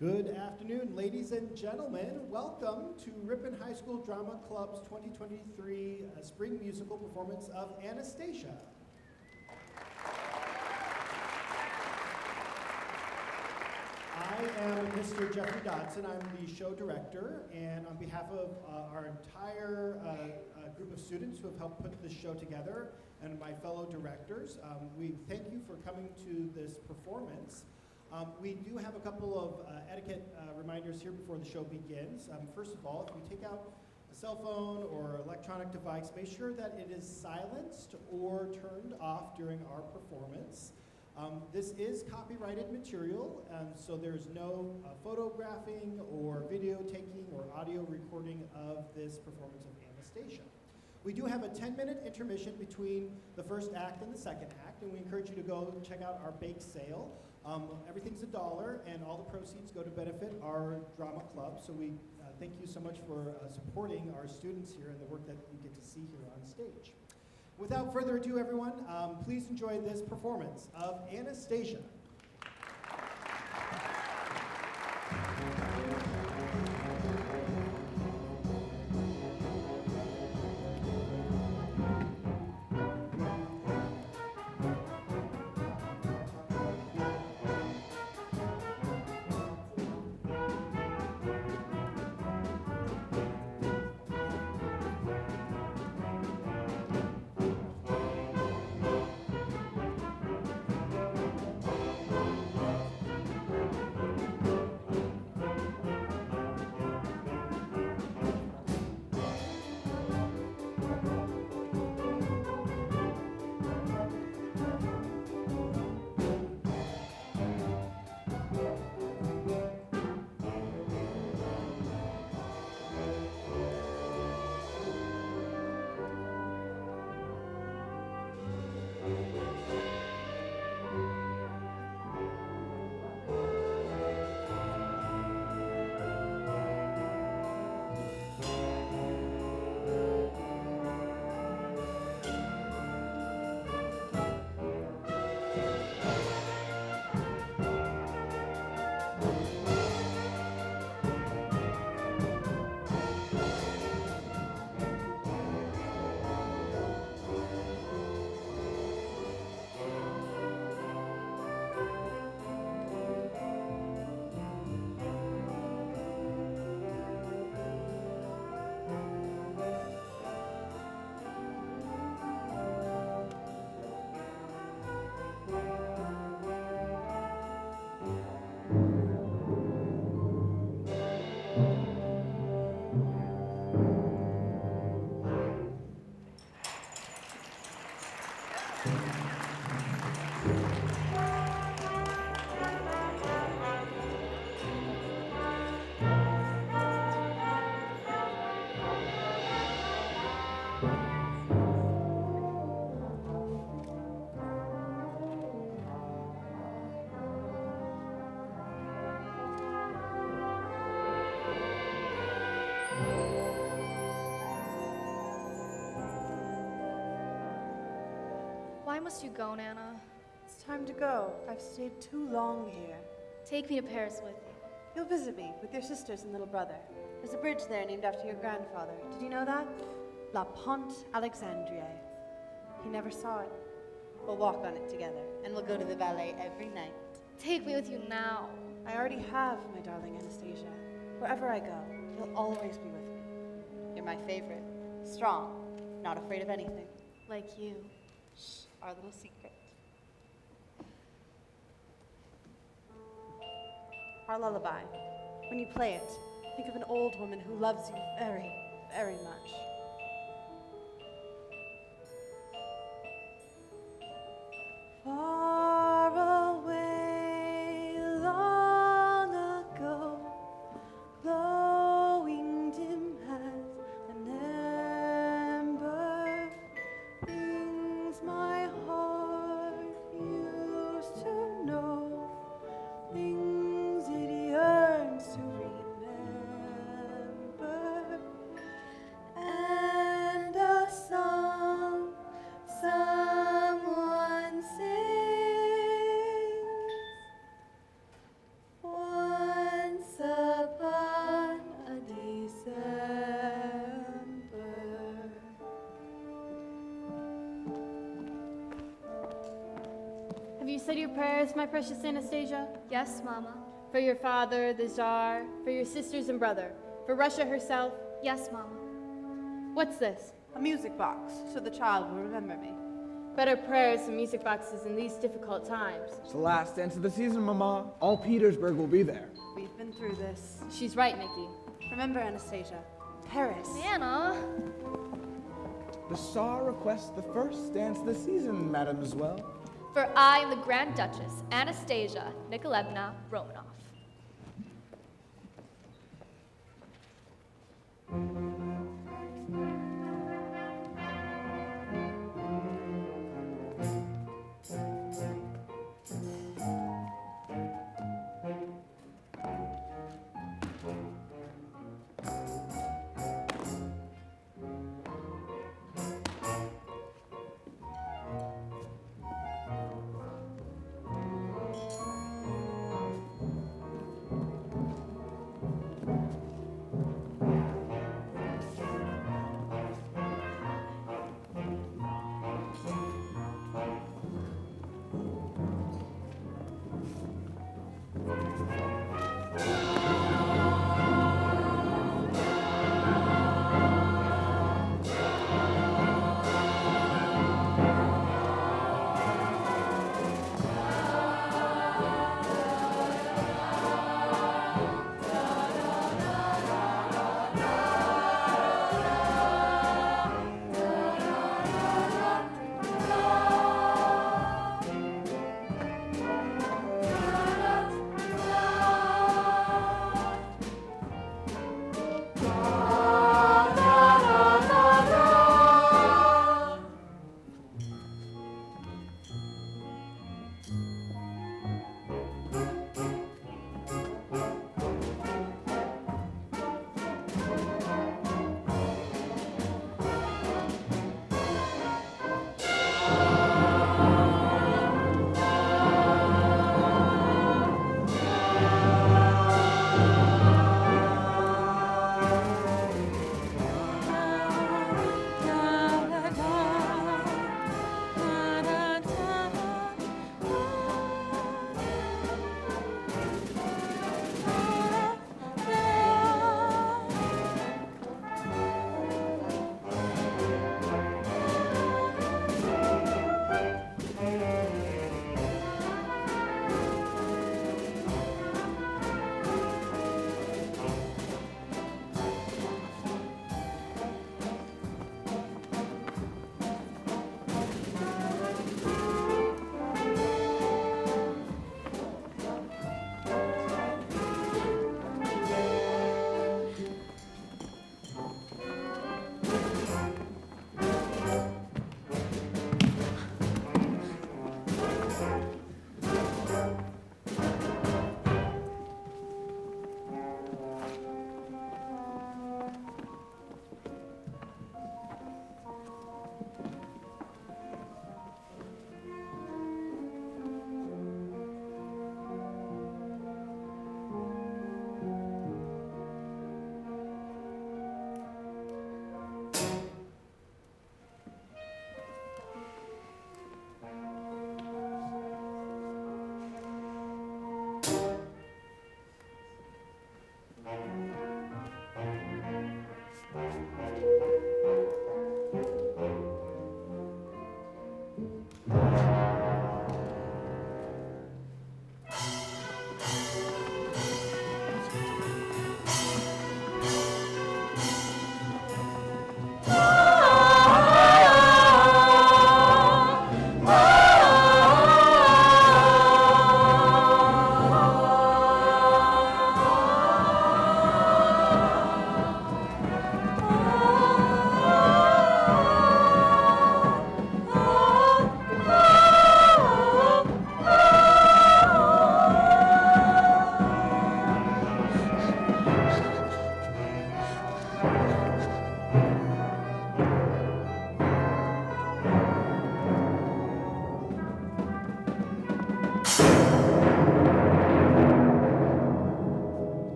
Good afternoon, ladies and gentlemen. Welcome to Ripon High School Drama Club's 2023 Spring Musical performance of Anastasia. I am Mr. Jeffrey Dodson. I'm the show director, and on behalf of our entire group of students who have helped put this show together and my fellow directors, we thank you for coming to this performance. We do have a couple of etiquette reminders here before the show begins. First of all, if you take out a cell phone or electronic device, make sure that it is silenced or turned off during our performance. This is copyrighted material, so there's no photographing or video taking or audio recording of this performance of Anastasia. We do have a 10-minute intermission between the first act and the second act, and we encourage you to go check out our bake sale. Everything's $1, and all the proceeds go to benefit our drama club, so we thank you so much for supporting our students here and the work that you get to see here on stage. Without further ado, everyone, please enjoy this performance of Anastasia. Why must you go, Nana? It's time to go. I've stayed too long here. Take me to Paris with you. You'll visit me with your sisters and little brother. There's a bridge there named after your grandfather. Did you know that? La Pont Alexandriae. He never saw it. We'll walk on it together, and we'll go to the ballet every night. Take me with you now. I already have, my darling Anastasia. Wherever I go, you'll always be with me. You're my favorite. Strong, not afraid of anything. Like you. Shh, our little secret. Our lullaby. When you play it, think of an old woman who loves you very, very much. Far away, long ago, glowing dim as an ember, things my heart used to know, things it yearns to remember. Have you said your prayers, my precious Anastasia? Yes, Mama. For your father, the Tsar, for your sisters and brother, for Russia herself? Yes, Mama. What's this? A music box, so the child will remember me. Better prayers and music boxes in these difficult times. It's the last dance of the season, Mama. All Petersburg will be there. We've been through this. She's right, Nikki. Remember, Anastasia, Paris. Anna. The Tsar requests the first dance of the season, mademoiselle. For I am the Grand Duchess, Anastasia Nikolaevna Romanov.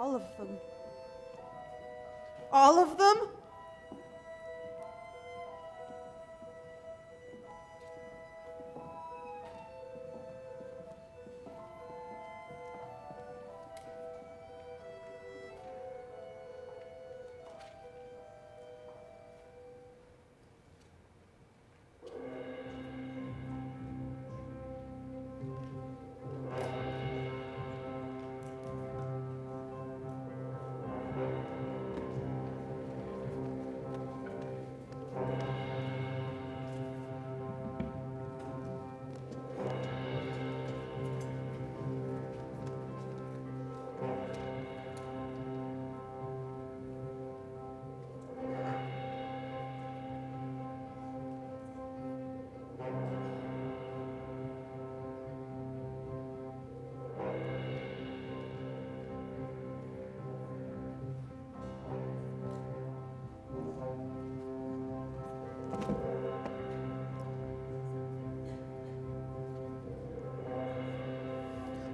All of them. All of them?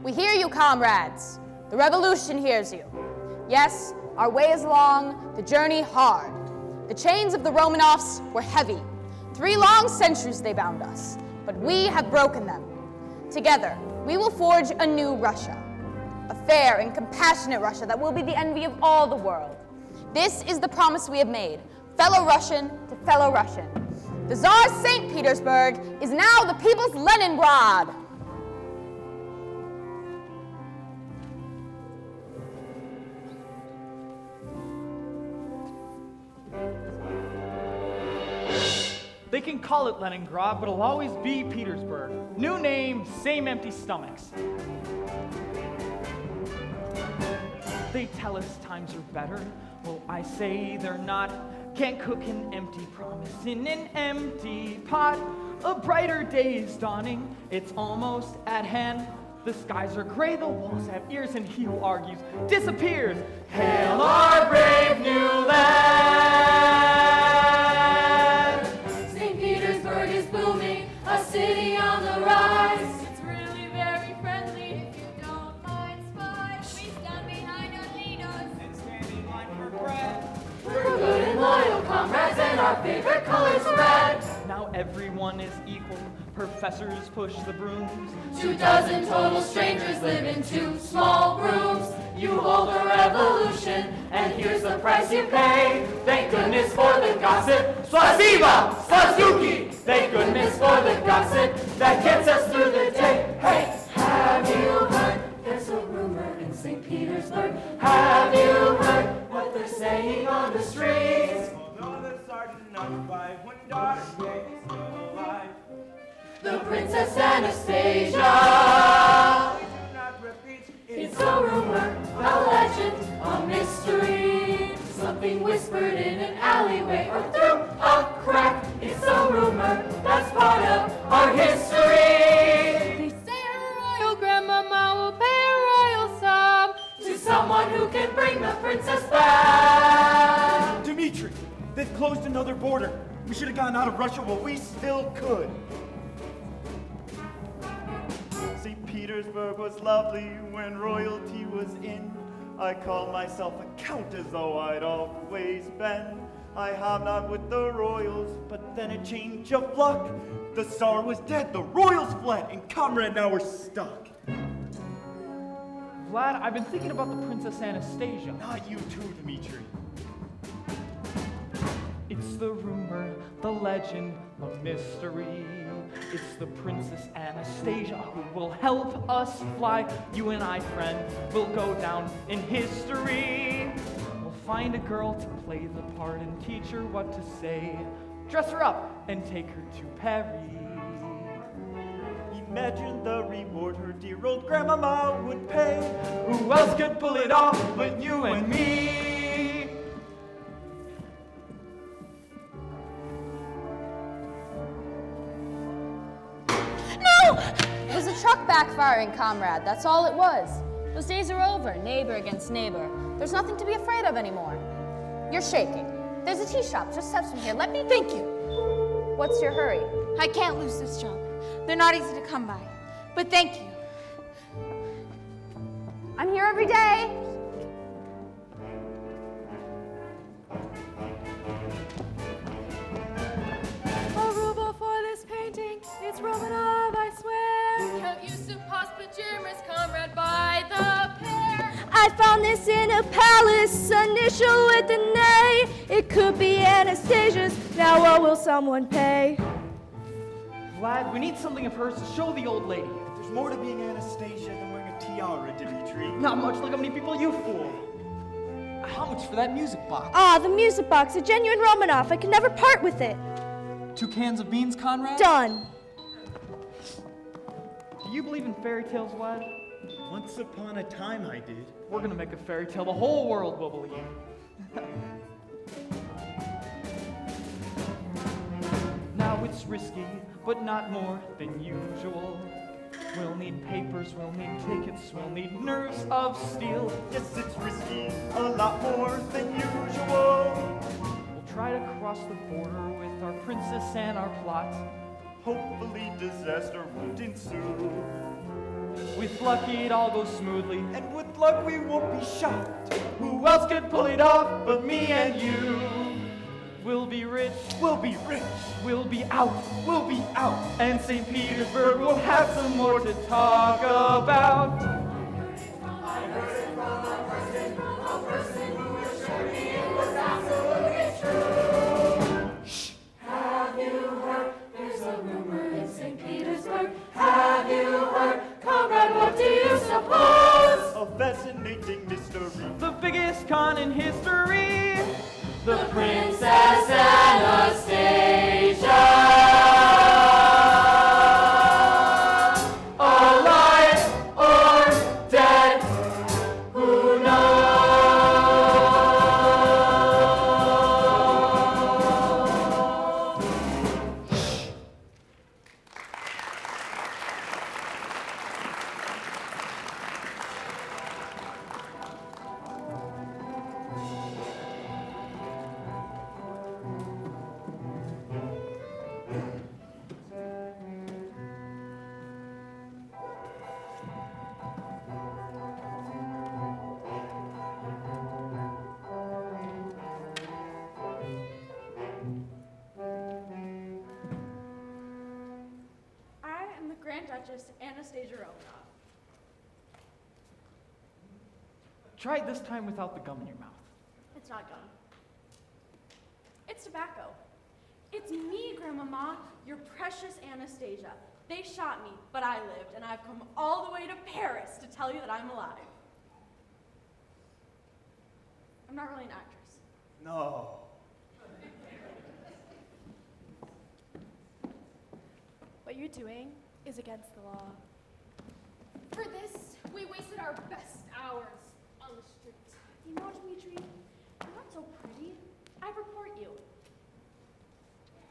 We hear you, comrades. The revolution hears you. Yes, our way is long, the journey hard. The chains of the Romanovs were heavy. 3 long centuries they bound us, but we have broken them. Together, we will forge a new Russia, a fair and compassionate Russia that will be the envy of all the world. This is the promise we have made, fellow Russian to fellow Russian. The Tsar's St. Petersburg is now the people's Leningrad. They can call it Leningrad, but it'll always be Petersburg. New name, same empty stomachs. They tell us times are better. Well, I say they're not. Can't cook an empty promise in an empty pot. A brighter day is dawning. It's almost at hand. The skies are gray, the walls have ears, and he who argues disappears. Hail our brave new land! St. Petersburg is booming, a city on the rise. It's really very friendly if you don't mind spies. We stand behind our leaders And stand in line for bread. We're good and loyal comrades, and our favorite color's red. Now everyone is equal. Professors push the brooms. 24 total strangers live in 2 small rooms. You hold a revolution, and here's the price you pay. Thank goodness for the gossip. Spasiba, Suzuki. Thank goodness for the gossip that gets us through the day. Hey, have you heard? There's a rumor in St. Petersburg. Have you heard what they're saying on the streets? Although the sergeant notified when daughter Jane is still alive. The Princess Anastasia. We do not repeat. It's a rumor, a legend, a mystery. Something whispered in an alleyway or through a crack. It's a rumor that's part of our history. They say a royal grandmama will pay a royal sum To someone who can bring the princess back. Dmitri, they've closed another border. We should have gotten out of Russia while we still could. St. Petersburg was lovely when royalty was in. I called myself a count as though I'd always been. I hobnobbed with the royals, but then a change of luck. The Tsar was dead, the royals fled, and comrade, now we're stuck. Vlad, I've been thinking about the Princess Anastasia. Not you too, Dmitri. It's the rumor, the legend, the mystery. It's the Princess Anastasia who will help us fly. You and I, friend, will go down in history. We'll find a girl to play the part and teach her what to say. Dress her up and take her to Paris. Imagine the reward her dear old grandmama would pay. Who else could pull it off but you and me? It was a truck backfiring, comrade. That's all it was. Those days are over, neighbor against neighbor. There's nothing to be afraid of anymore. You're shaking. There's a tea shop just steps from here. Let me... Thank you. What's your hurry? I can't lose this job. They're not easy to come by. But thank you. I'm here every day. It's Romanov, I swear. Count Yusuf, Pos, pajamas, comrade by the pair. I found this in a palace, initial with an A. It could be Anastasia's, now what will someone pay? Vlad, we need something of hers to show the old lady. There's more to being Anastasia than wearing a tiara, Dimitri. Not much. Look how many people you fool. How much for that music box? Ah, the music box, a genuine Romanov. I can never part with it. 2 cans of beans, Conrad? Done. Do you believe in fairy tales, Vlad? Once upon a time I did. We're gonna make a fairy tale the whole world will believe. Now it's risky, but not more than usual. We'll need papers, we'll need tickets, we'll need nerves of steel. Yes, it's risky, a lot more than usual. We'll try to cross the border with our princess and our plot. Hopefully disaster won't ensue. With luck it all goes smoothly, And with luck we won't be shocked. who else could pull it off but me and you? We'll be rich, We'll be rich, we'll be out, we'll be out. and St. Petersburg will have some more to talk about. Have you heard? There's a rumor in St. Petersburg. Have you heard? Comrade, what do you suppose? A fascinating mystery. The biggest con in history, The Princess Anastasia. Alive or dead, who knows? I am the Grand Duchess Anastasia Romanov. try it this time without the gum in your mouth. It's not gum. It's tobacco. It's me, Grandmama, your precious Anastasia. They shot me, but I lived, and I've come all the way to Paris to tell you that I'm alive. I'm not really an actress. No. What you're doing is against the law. For this, we wasted our best hours on the streets. You know, Dimitri, you're not so pretty. I report you.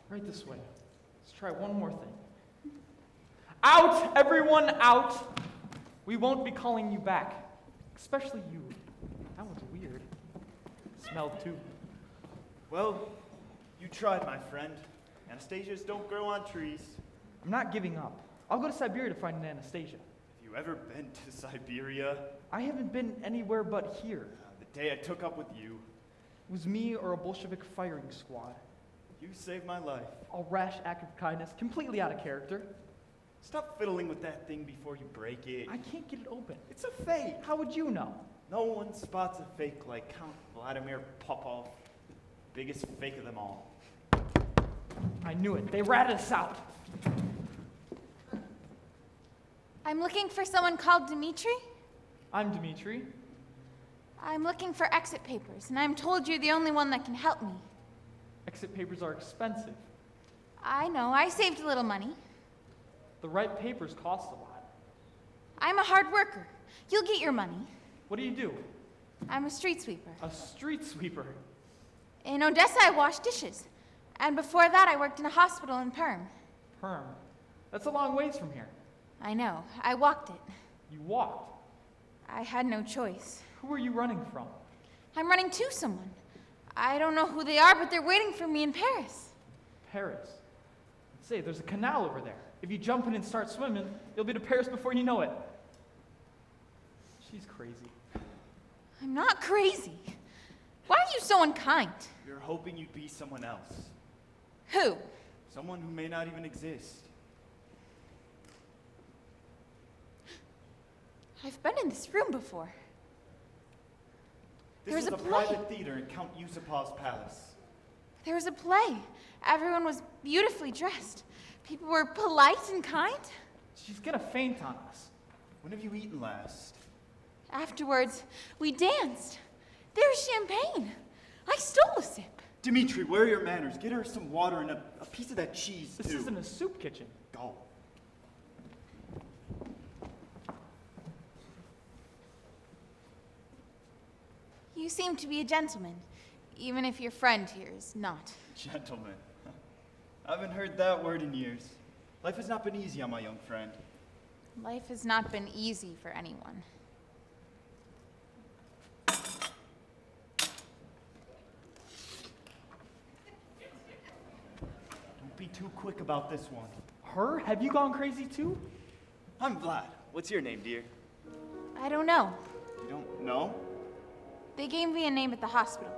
Right this way. Let's try one more thing. Out! Everyone out! We won't be calling you back. Especially you. That was weird. Smelled too. Well, you tried, my friend. Anastasias don't grow on trees. I'm not giving up. I'll go to Siberia to find an Anastasia. Have you ever been to Siberia? I haven't been anywhere but here. The day I took up with you, It was me or a Bolshevik firing squad. you saved my life. A rash act of kindness, completely out of character. Stop fiddling with that thing before you break it. I can't get it open. It's a fake. How would you know? No one spots a fake like Count Vladimir Popov. Biggest fake of them all. I knew it. They ratted us out. I'm looking for someone called Dimitri. I'm Dimitri. I'm looking for exit papers, and I'm told you're the only one that can help me. Exit papers are expensive. I know, I saved a little money. The right papers cost a lot. I'm a hard worker. You'll get your money. What do? I'm a street sweeper. A street sweeper. In Odessa, I washed dishes. And before that, I worked in a hospital in Perm. Perm. That's a long ways from here. I know, I walked it. You walked. I had no choice. Who are you running from? I'm running to someone. I don't know who they are, but they're waiting for me in Paris. Paris. Say, there's a canal over there. If you jump in and start swimming, you'll be to Paris before you know it. She's crazy. I'm not crazy. Why are you so unkind? You're hoping you'd be someone else. Who? Someone who may not even exist. I've been in this room before. This was a private theater in Count Yusupav's palace. There was a play. Everyone was beautifully dressed. People were polite and kind. She's gonna faint on us. When have you eaten last? Afterwards, we danced. There was champagne. I stole a sip. Dimitri, where are your manners? Get her some water and a piece of that cheese, This isn't a soup kitchen. Go. You seem to be a gentleman, even if your friend here is not. Gentlemen. I haven't heard that word in years. Life has not been easy on my young friend. Life has not been easy for anyone. Don't be too quick about this one. Her? Have you gone crazy too? I'm Vlad. What's your name, dear? I don't know. You don't know? They gave me a name at the hospital.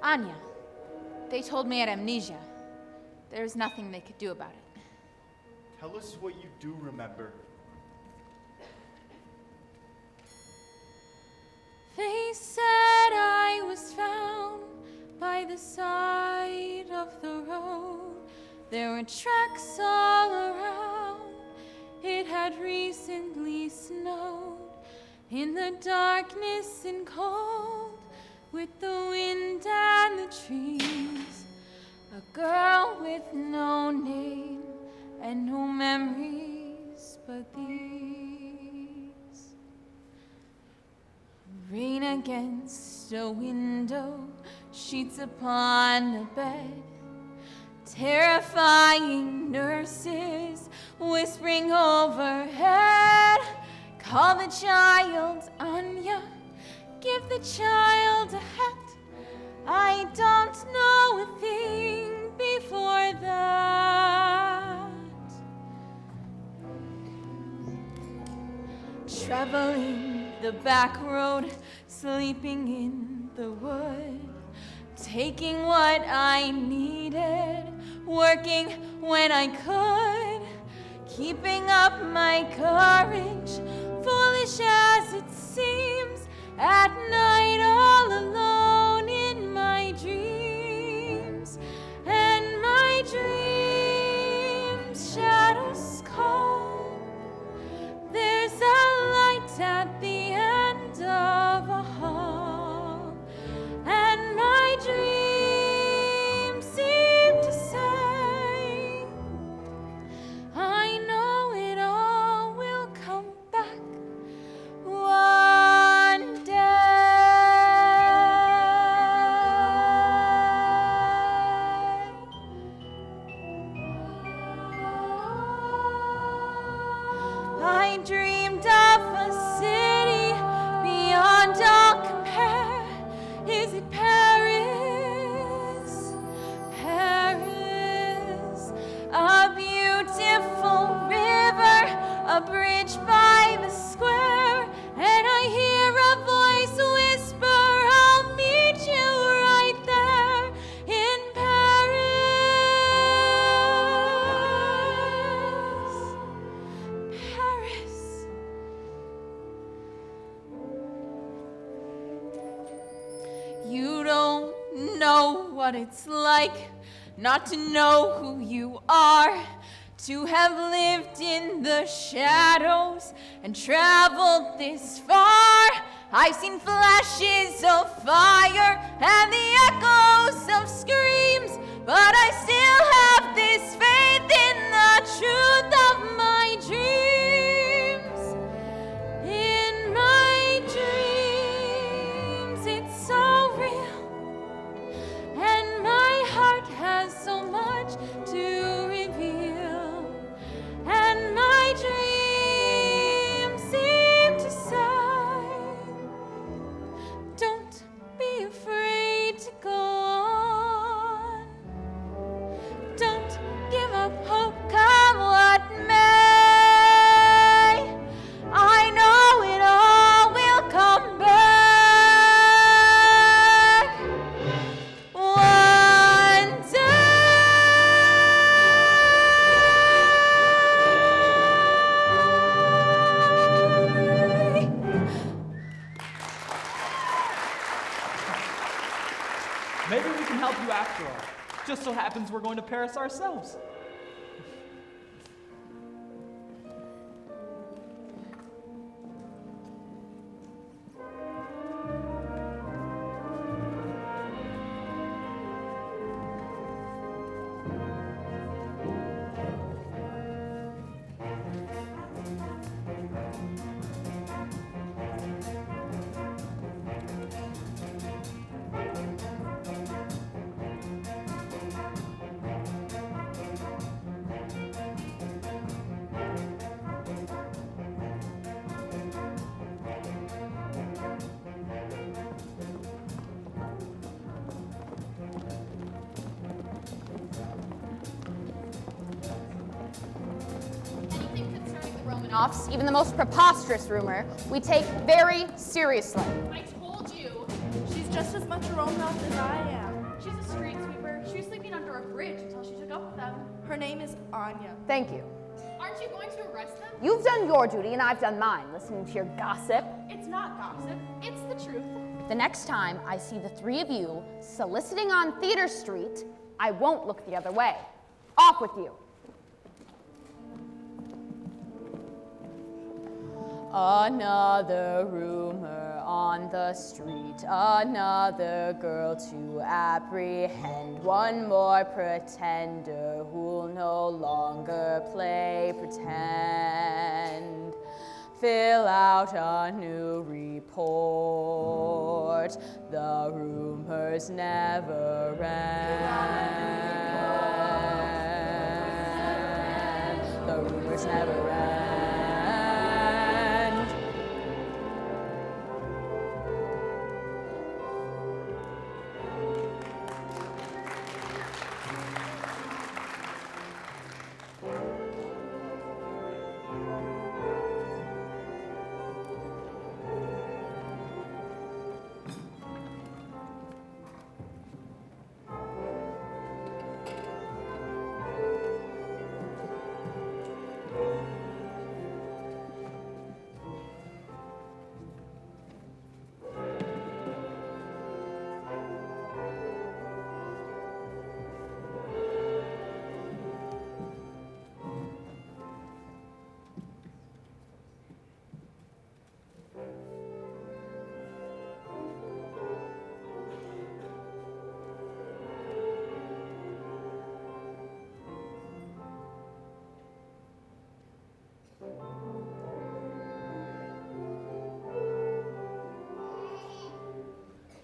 Anya. They told me I had amnesia. There's nothing they could do about it. Tell us what you do remember. They said I was found by the side of the road. There were tracks all around. It had recently snowed. In the darkness and cold, with the wind and the trees, a girl with no name and no memories but these. Rain against a window, sheets upon a bed, terrifying nurses whispering overhead. Call the child Anya, give the child a hat. I don't know a thing before that. Traveling the back road, sleeping in the wood, taking what I needed, working when I could, keeping up my courage, foolish as it seems, at night all alone in my dreams, and my dreams shadows call. There's a light at the end of a hall, and my dreams seem to say, I know it all will come back one day. I dreamed of a city beyond all compare. Is it Paris? Paris, a beautiful river, a bridge by the square, and I hear a voice whisper, I'll meet you right there in Paris. Paris. You don't know what it's like not to know who you are, to have lived in the shadows and traveled this far. I've seen flashes of fire and the echoes of screams, but I still have this faith in the truth of my dreams. In my dreams, it's so real, and my heart has so much to reveal, and my dreams seem to say, don't be afraid to go on, don't give up hope just so happens we're going to Paris ourselves. Anything concerning the Romanovs, even the most preposterous rumor, we take very seriously. I told you. She's just as much a Romanov as I am. She's a street sweeper. She was sleeping under a bridge until she took up with them. Her name is Anya. Thank you. Aren't you going to arrest them? You've done your duty and I've done mine, listening to your gossip. It's not gossip. It's the truth. The next time I see the three of you soliciting on Theater Street, I won't look the other way. Off with you. Another rumor on the street, another girl to apprehend, one more pretender who'll no longer play pretend. Fill out a new report, the rumors never end. The rumors never end.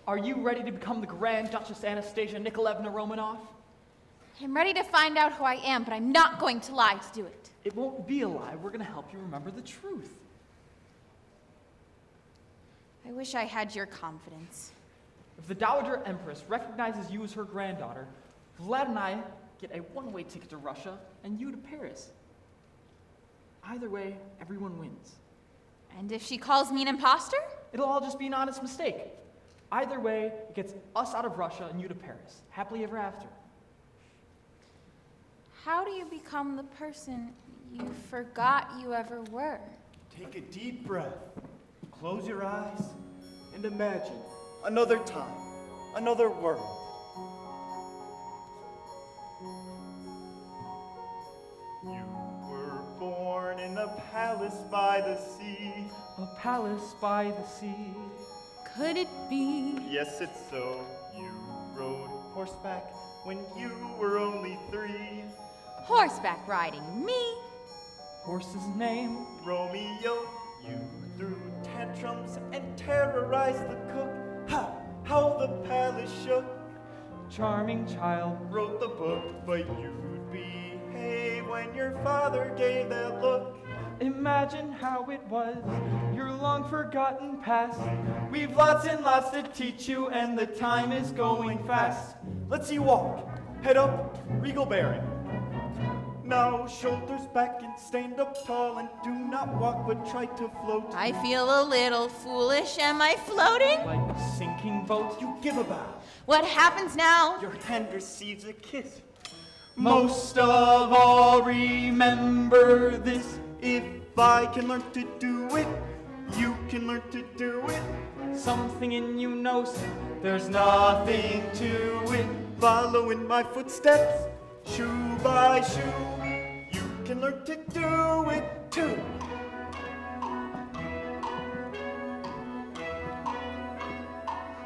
Are you ready to become the Grand Duchess Anastasia Nikolaevna Romanov? I'm ready to find out who I am, but I'm not going to lie to do it. It won't be a lie. We're going to help you remember the truth. I wish I had your confidence. If the Dowager Empress recognizes you as her granddaughter, Vlad and I get a one-way ticket to Russia and you to Paris. Either way, everyone wins. And if she calls me an imposter? It'll all just be an honest mistake. Either way, it gets us out of Russia and you to Paris. Happily ever after. How do you become the person you forgot you ever were? Take a deep breath, close your eyes, and imagine another time, another world. You were born in a palace by the sea. A palace by the sea. Could it be? Yes, it's so. You rode horseback when you were only 3. Horseback riding me. Horse's name? Romeo. You threw tantrums and terrorized the cook. Ha! How the palace shook. Charming child. Wrote the book, but you'd behave when your father gave that look. Imagine how it was, your long forgotten past. We've lots and lots to teach you, and the time is going fast. Let's see you walk. Head up, regal bearing. Now shoulders back and stand up tall, and do not walk but try to float. I feel a little foolish. Am I floating? Like a sinking boat. You give a bow. What happens now? Your hand receives a kiss. Most of all, remember this. If I can learn to do it, you can learn to do it. Something in you knows there's nothing to it. follow in my footsteps, shoe by shoe. You can learn to do it too.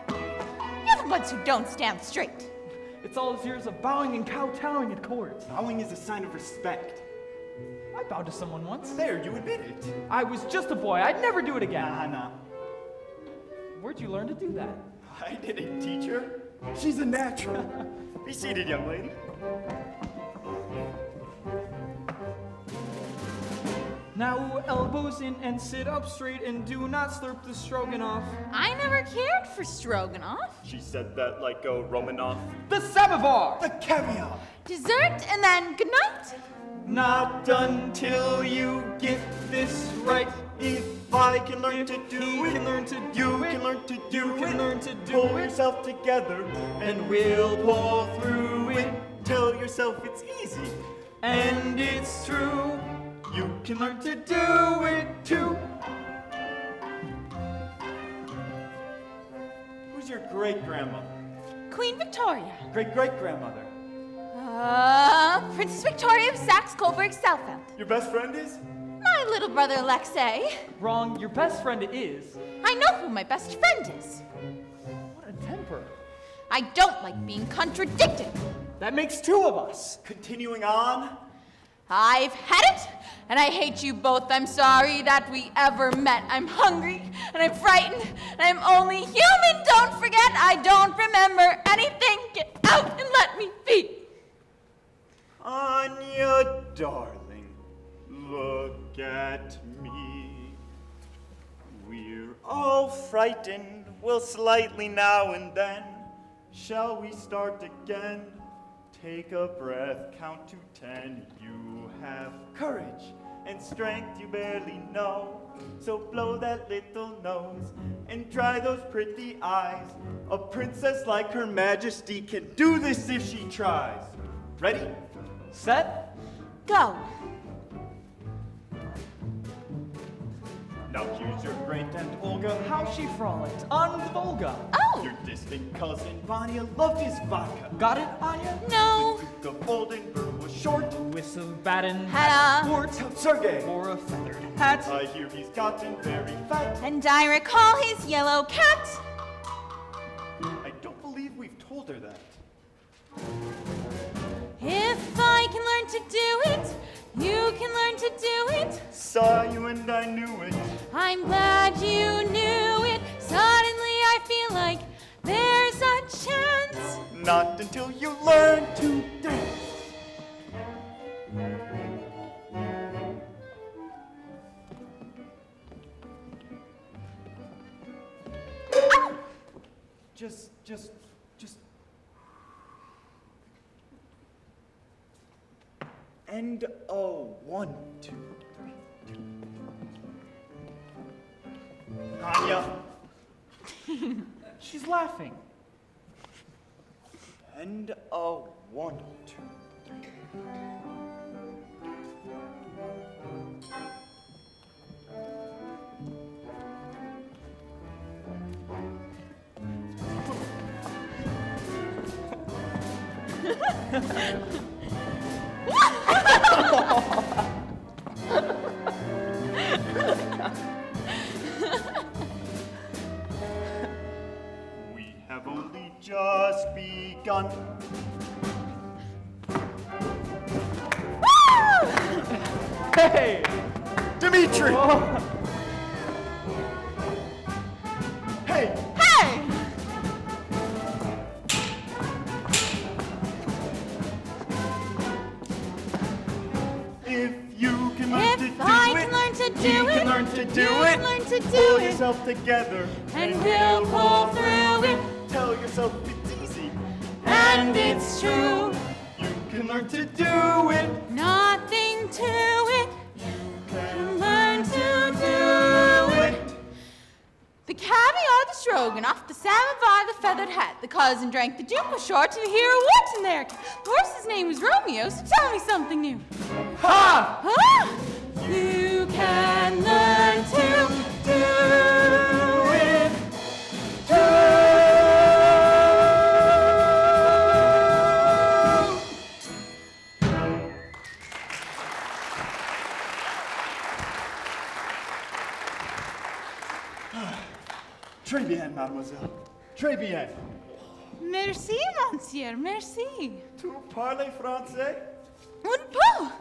You're the ones who don't stand straight. It's all his years of bowing and kowtowing at court. Bowing is a sign of respect. I bowed to someone once. There, you admit it. I was just a boy. I'd never do it again. Nah. Where'd you learn to do that? I didn't teach her. She's a natural. Be seated, young lady. Now elbows in and sit up straight and do not slurp the stroganoff. I never cared for stroganoff. She said that like a Romanoff. The samovar! The caviar. Dessert and then good night. Not until you get this right. If I can learn to do it, can learn to do you it, can learn to do you it. can learn to do Pull it. yourself together, and we'll pull through it. Tell yourself it's easy, and it's true. You can learn to do it too. Who's your great-grandmother? Queen Victoria. Great-great-grandmother. Princess Victoria of Saxe-Coburg-Saalfeld. Your best friend is? My little brother Alexei. Wrong. Your best friend is. I know who my best friend is. What a temper. I don't like being contradicted. That makes two of us. Continuing on. I've had it, and I hate you both. I'm sorry that we ever met. I'm hungry, and I'm frightened, and I'm only human. Don't forget, I don't remember anything. Get out and let me be. Anya, darling, look at me. We're all frightened, well, slightly now and then. Shall we start again? Take a breath, count to 10. You have courage and strength you barely know. So blow that little nose and dry those pretty eyes. A princess like Her Majesty can do this if she tries. Ready? Set? Go. Now here's your great aunt Olga. How she frolicked on the Volga. Oh, Your distant cousin Vanya loved his vodka. Got it, Anya? no. The Oldenburg was short. Lewis of Baden Had a- sport Sergei. or a feathered hat. I hear he's gotten very fat. And I recall his yellow cat. I don't believe we've told her that. If I can learn to do it, you can learn to do it. Saw you and I knew it. I'm glad you knew it. Suddenly I feel like there's a chance. Not until you learn to dance. Just. And 1, 2, 3, 2. Anya. She's laughing. And 1, 2, 3. We have only just begun. Hey! Dimitri! Hey! Hey! If you can learn to If do I it, can learn to you do can it, learn to do you it. can learn to do Pull it. yourself together, And we'll pull through it. Tell yourself it's easy, And it's true. you can learn to do it. Nothing to it. Can Learn to do it. The caviar, the stroganoff, the samovar, the feathered hat. The cousin drank, the duke was short, and the hero walked in there. The horse's name was Romeo, so tell me something new. Ha! Huh? You can learn to do it. Très bien, mademoiselle. Très bien. Merci, monsieur, merci. Tu parles français? Un peu.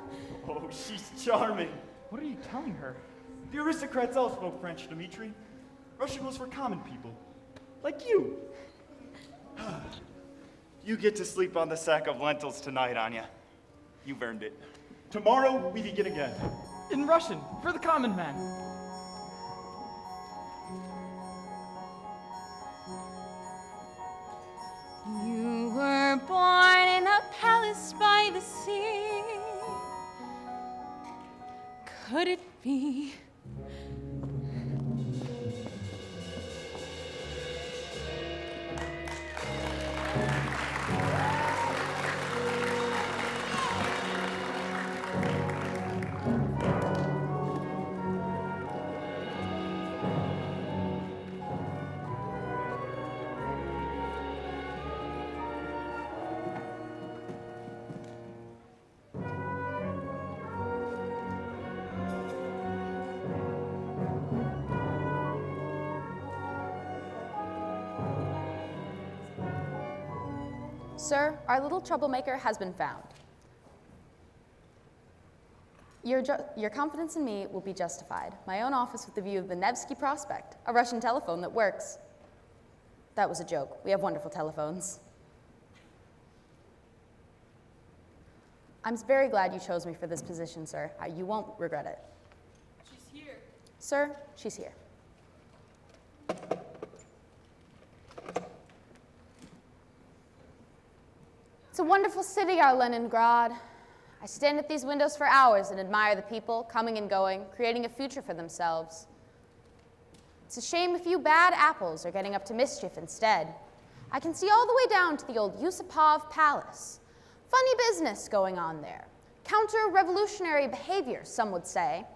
Oh, she's charming. What are you telling her? The aristocrats all spoke French, Dmitri. Russian was for common people. Like you. You get to sleep on the sack of lentils tonight, Anya. You've earned it. Tomorrow, we begin again. In Russian, for the common man. You were born in a palace by the sea. Could it be? Sir, our little troublemaker has been found. Your confidence in me will be justified. My own office with the view of the Nevsky Prospect, a Russian telephone that works. That was a joke. We have wonderful telephones. I'm very glad you chose me for this position, sir. You won't regret it. She's here. Sir, she's here. It's a wonderful city, our Leningrad. I stand at these windows for hours and admire the people coming and going, creating a future for themselves. It's a shame a few bad apples are getting up to mischief instead. I can see all the way down to the old Yusupov Palace. Funny business going on there. Counter-revolutionary behavior, some would say.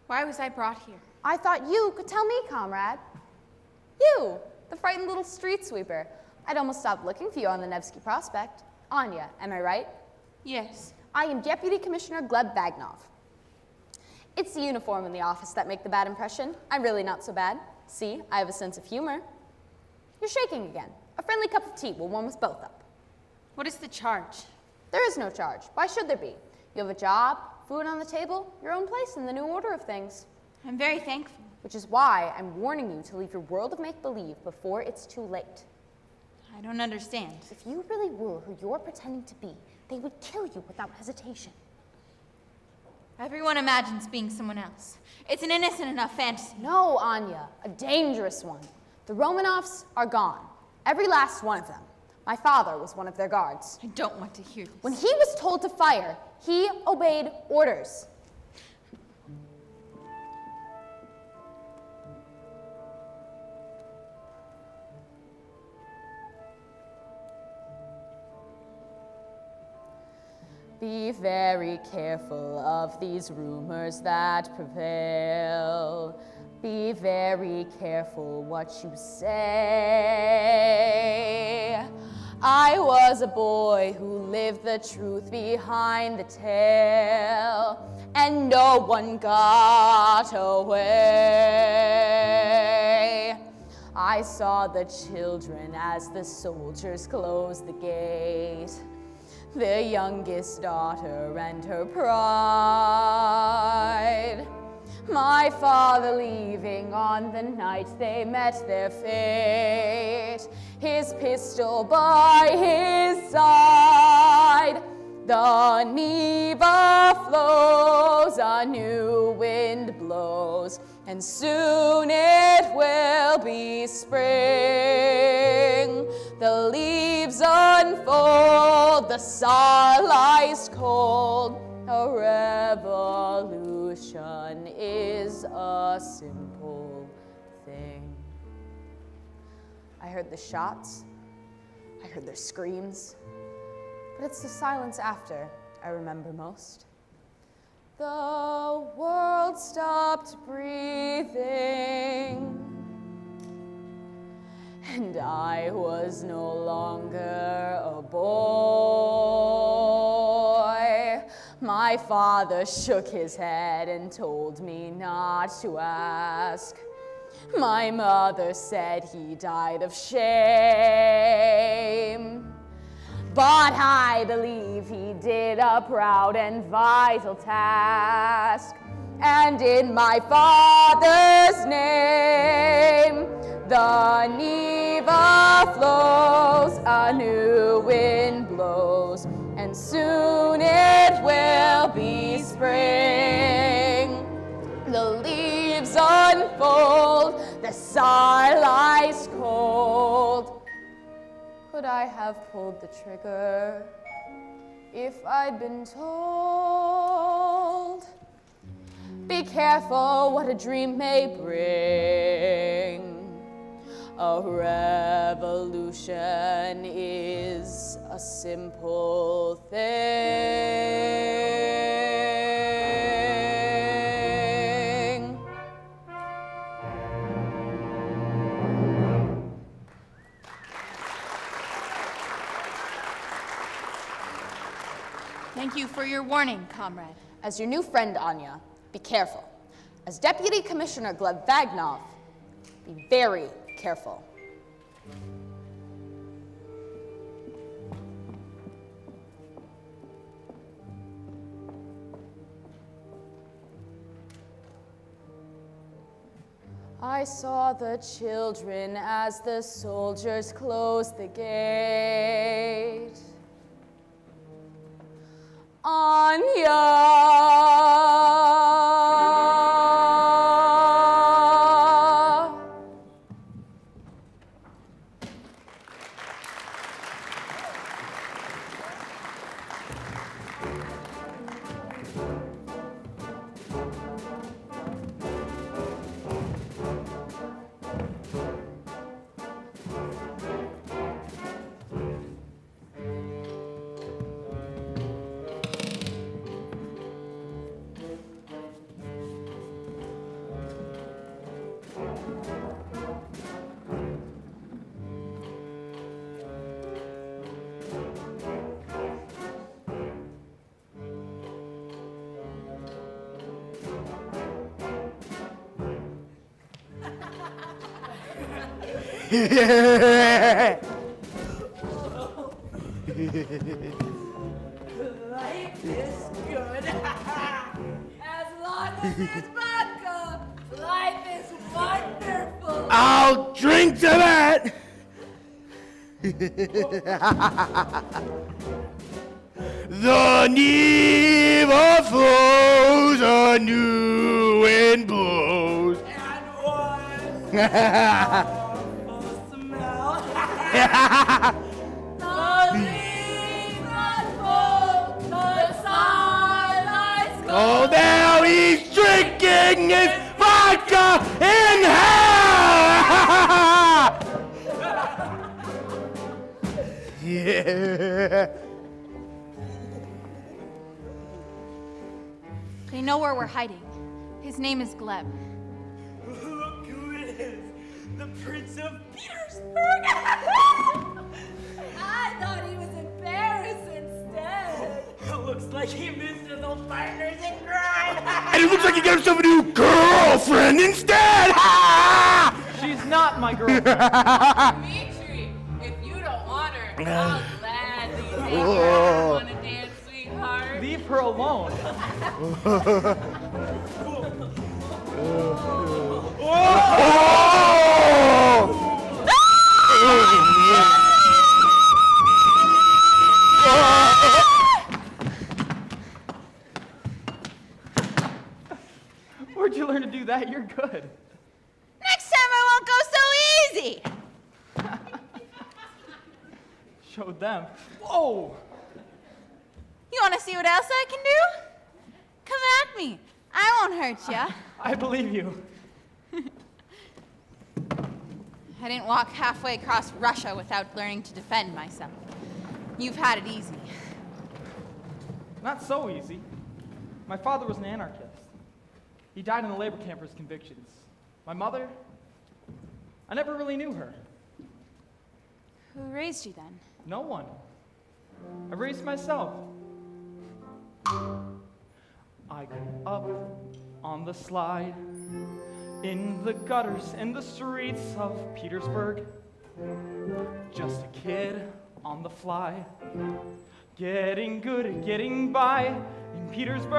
Why was I brought here? I thought you could tell me, comrade. You, the frightened little street sweeper. I'd almost stopped looking for you on the Nevsky Prospect. Anya, am I right? Yes. I am Deputy Commissioner Gleb Bagnov. It's the uniform in the office that make the bad impression. I'm really not so bad. See, I have a sense of humor. You're shaking again. A friendly cup of tea will warm us both up. What is the charge? There is no charge. Why should there be? You have a job, food on the table, your own place in the new order of things. I'm very thankful. Which is why I'm warning you to leave your world of make-believe before it's too late. I don't understand. If you really were who you're pretending to be, they would kill you without hesitation. Everyone imagines being someone else. It's an innocent enough fantasy. No, Anya, a dangerous one. The Romanovs are gone. Every last one of them. My father was one of their guards. I don't want to hear this. When he was told to fire, he obeyed orders. Be very careful of these rumors that prevail. Be very careful what you say. I was a boy who lived the truth behind the tale, and no one got away. I saw the children as the soldiers closed the gate. The youngest daughter and her pride. My father leaving on the night they met their fate. His pistol by his side. The Neva flows, a new wind blows, and soon it will be spring. The leaves unfold, the Tsar lies cold. A revolution is a simple thing. I heard the shots, I heard their screams, but it's the silence after I remember most. The world stopped breathing, and I was no longer a boy. My father shook his head and told me not to ask. My mother said he died of shame. But I believe he did a proud and vital task. And in my father's name, the Neva flows, a new wind blows, and soon it will be spring. The leaves unfold, the Tsar lies cold. Could I have pulled the trigger if I'd been told? Be careful what a dream may bring. A revolution is a simple thing. Thank you for your warning, comrade. As your new friend, Anya, be careful. As Deputy Commissioner Gleb Vagnov, be very careful. I saw the children as the soldiers closed the gate. Anya! Life is good. As long as there's vodka, life is wonderful. I'll drink to that. The Neva flows, a new wind blows. And one smell. The leaves unfold, the starlight goes. Oh, now he's drinking his vodka in hell! Yeah. They know where we're hiding. His name is Gleb. Look who it is, the Prince of Petersburg. I thought he was in Paris instead. Looks like he missed his old partners in crime. And it looks like he got himself a new girlfriend instead! She's not my girlfriend. Dimitri, if you don't want her, I'll gladly take her. Want to dance, sweetheart? Leave her alone. Where'd you learn to do that? You're good. Next time I won't go so easy. Showed them. Whoa! You want to see what else I can do? Come at me. I won't hurt ya. I believe you. I didn't walk halfway across Russia without learning to defend myself. You've had it easy. Not so easy. My father was an anarchist. He died in the labor camp for his convictions. My mother, I never really knew her. Who raised you then? No one. I raised myself. I grew up on the slide, in the gutters and the streets of Petersburg. Just a kid on the fly, getting good at getting by in Petersburg.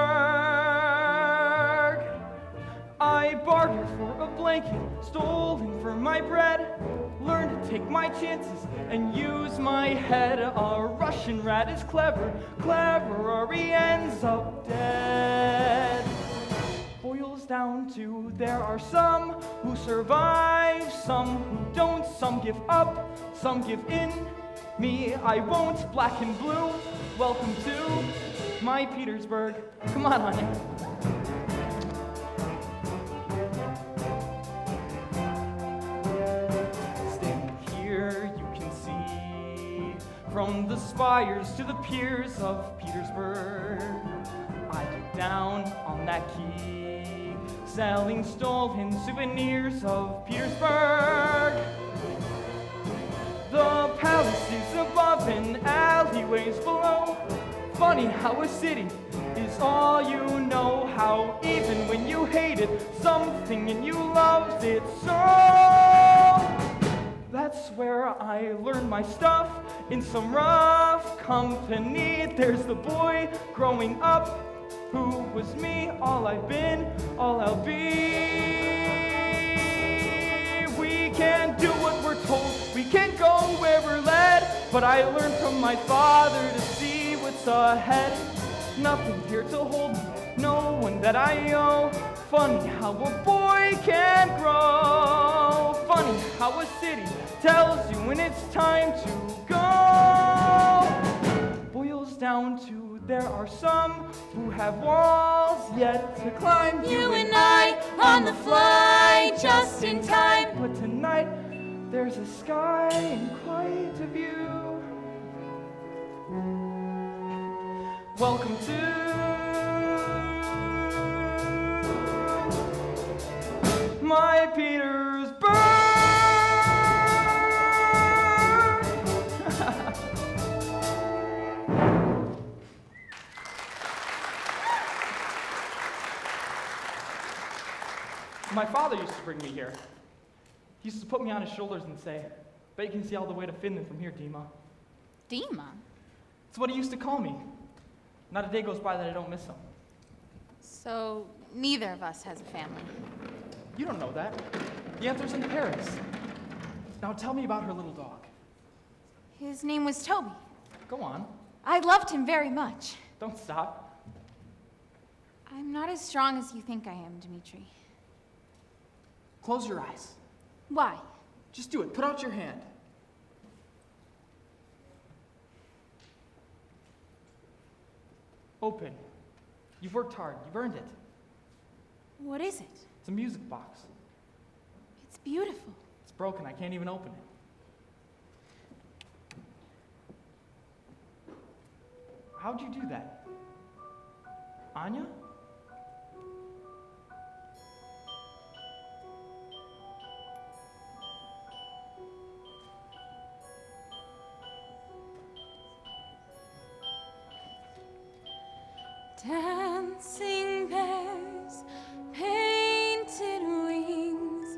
I bartered for a blanket, stolen for my bread, learned to take my chances and use my head. A Russian rat is clever, cleverer he ends up dead. Boils down to there are some who survive, some who don't, some give up, some give in. Me, I won't. Black and blue, welcome to my Petersburg. Come on, Anya. Standing here, you can see from the spires to the piers of Petersburg. I get down on that quay, selling stolen souvenirs of Petersburg. The palaces above and alleyways below. Funny how a city is all you know. How even when you hated something and you loved it so. That's where I learned my stuff, in some rough company. There's the boy growing up who was me, all I've been, all I'll be. We can't do what we're told, we can't go where we're led, but I learned from my father to see what's ahead. Nothing here to hold me, no one that I owe. Funny how a boy can grow. Funny how a city tells you when it's time to go. Boils down to there are some who have walls yet to climb. You and I on the fly, just in time. But tonight there's a sky and quite a view. Welcome to my Petersburg. My father used to bring me here. He used to put me on his shoulders and say, "Bet you can see all the way to Finland from here, Dima." Dima? It's what he used to call me. Not a day goes by that I don't miss him. So neither of us has a family. You don't know that. The answer's in Paris. Now tell me about her little dog. His name was Toby. Go on. I loved him very much. Don't stop. I'm not as strong as you think I am, Dmitri. Close your eyes. Why? Just do it. Put out your hand. Open. You've worked hard. You've earned it. What is it? It's a music box. It's beautiful. It's broken. I can't even open it. How'd you do that? Anya? Dancing bears, painted wings,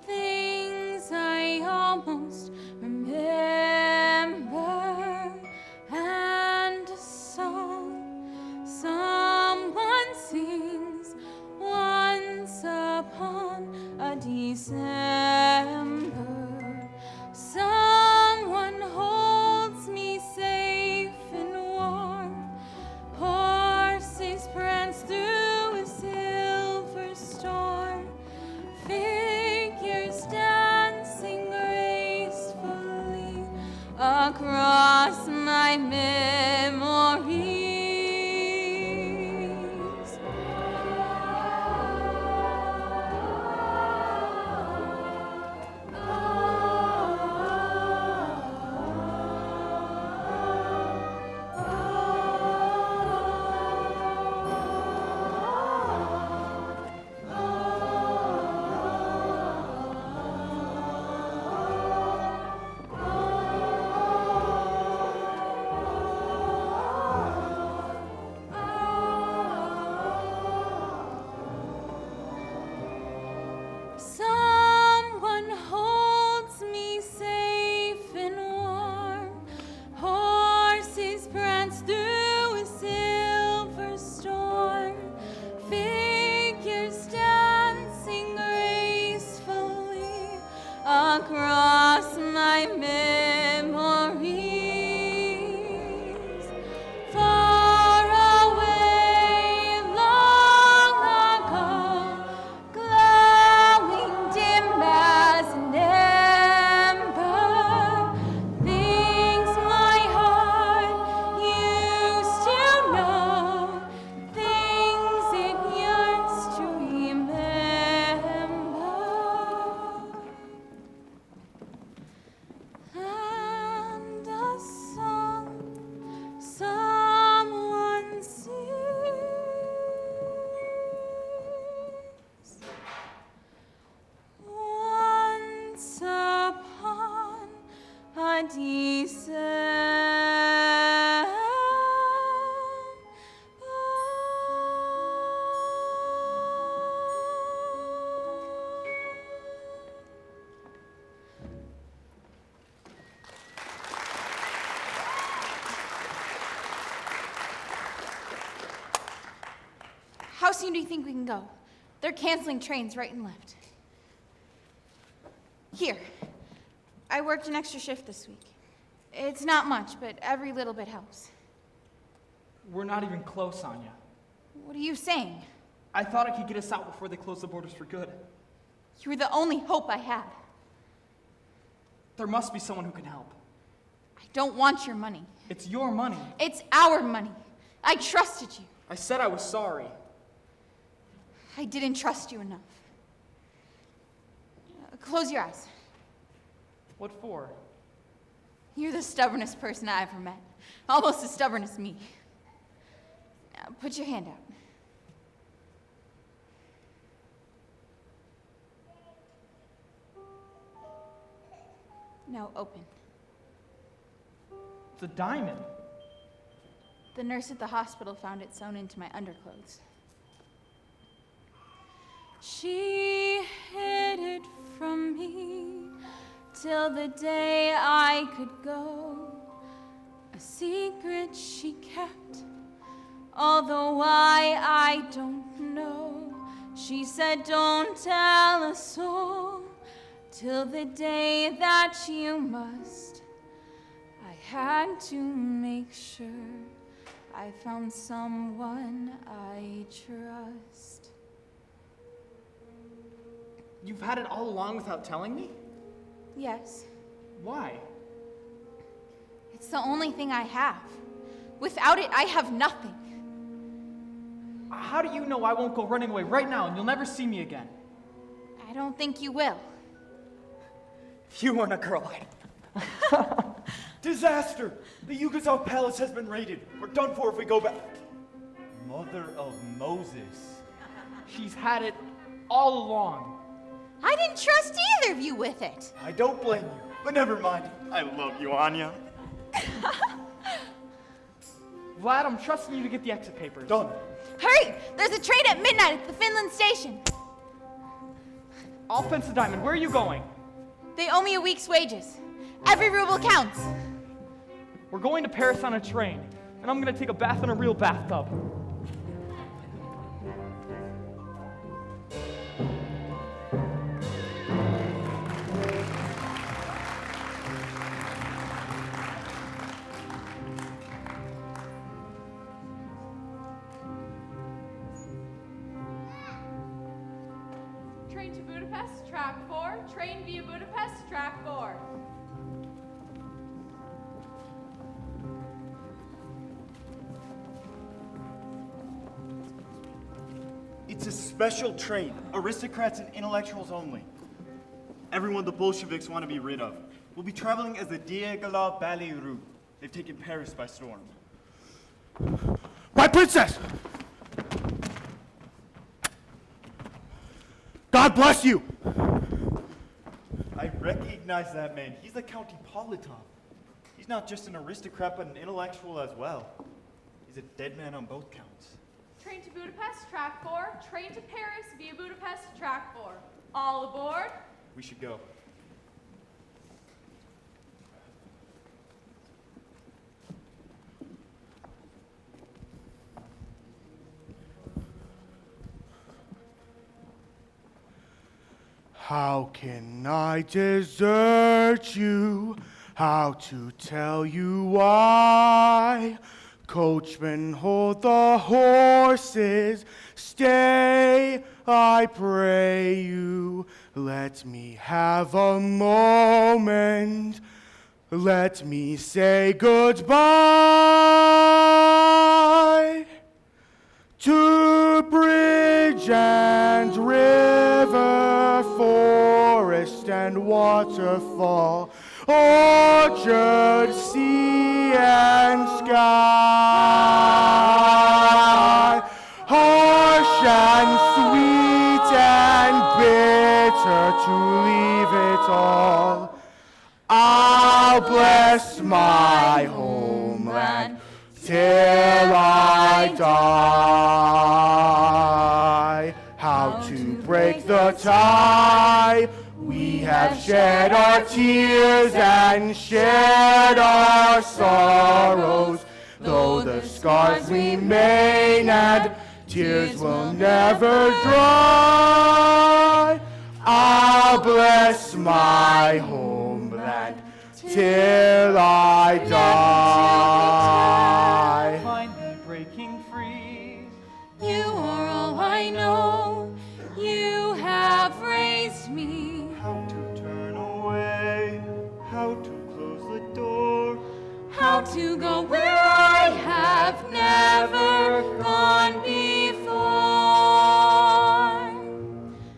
things I almost remember, and a song someone How soon do you think we can go? They're canceling trains right and left. Here, I worked an extra shift this week. It's not much, but every little bit helps. We're not even close, Anya. What are you saying? I thought I could get us out before they close the borders for good. You were the only hope I had. There must be someone who can help. I don't want your money. It's your money. It's our money. I trusted you. I said I was sorry. I didn't trust you enough. Close your eyes. What for? You're the stubbornest person I ever met. Almost as stubborn as me. Now, put your hand out. Now open. It's a diamond. The nurse at the hospital found it sewn into my underclothes. She hid it from me till the day I could go. A secret she kept, although why I don't know. She said, don't tell a soul till the day that you must. I had to make sure I found someone I trust. You've had it all along without telling me? Yes. Why? It's the only thing I have. Without it, I have nothing. How do you know I won't go running away right now and you'll never see me again? I don't think you will. If you weren't a girl, I'd... Disaster! The Yugoslav palace has been raided. We're done for if we go back. Mother of Moses. She's had it all along. I didn't trust either of you with it. I don't blame you, but never mind. I love you, Anya. Vlad, I'm trusting you to get the exit papers. Done. Hurry! There's a train at midnight at the Finland station. I'll fence the diamond. Where are you going? They owe me a week's wages. Every ruble counts. We're going to Paris on a train, and I'm going to take a bath in a real bathtub. Train to Budapest, track 4. Train via Budapest, track 4. It's a special train. Aristocrats and intellectuals only. Everyone the Bolsheviks want to be rid of. We'll be traveling as the Diaghilev Ballet route. They've taken Paris by storm. My princess! God bless you! I recognize that man. He's the Count Hippolytov. He's not just an aristocrat, but an intellectual as well. He's a dead man on both counts. Train to Budapest, track 4. Train to Paris via Budapest, track 4. All aboard. We should go. How can I desert you? How to tell you why? Coachman, hold the horses. Stay, I pray you. Let me have a moment. Let me say goodbye. To bridge and river, forest and waterfall, orchard, sea and sky, harsh and sweet and bitter to leave it all. I'll bless my homeland till I die. How to break the tie? We have shed our tears and shared our sorrows, though the scars remain, and tears will never dry. I'll bless my homeland till I die. Finally breaking free. You are all I know. You have raised me. How to turn away, how to close the door, How to go where I have never gone before.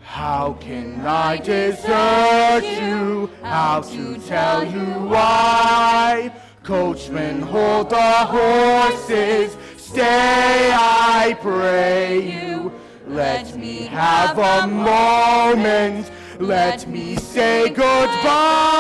How can I desert you? How to tell you why? Coachman, hold the horses. Stay, I pray you. Let me have a moment. Let me say goodbye.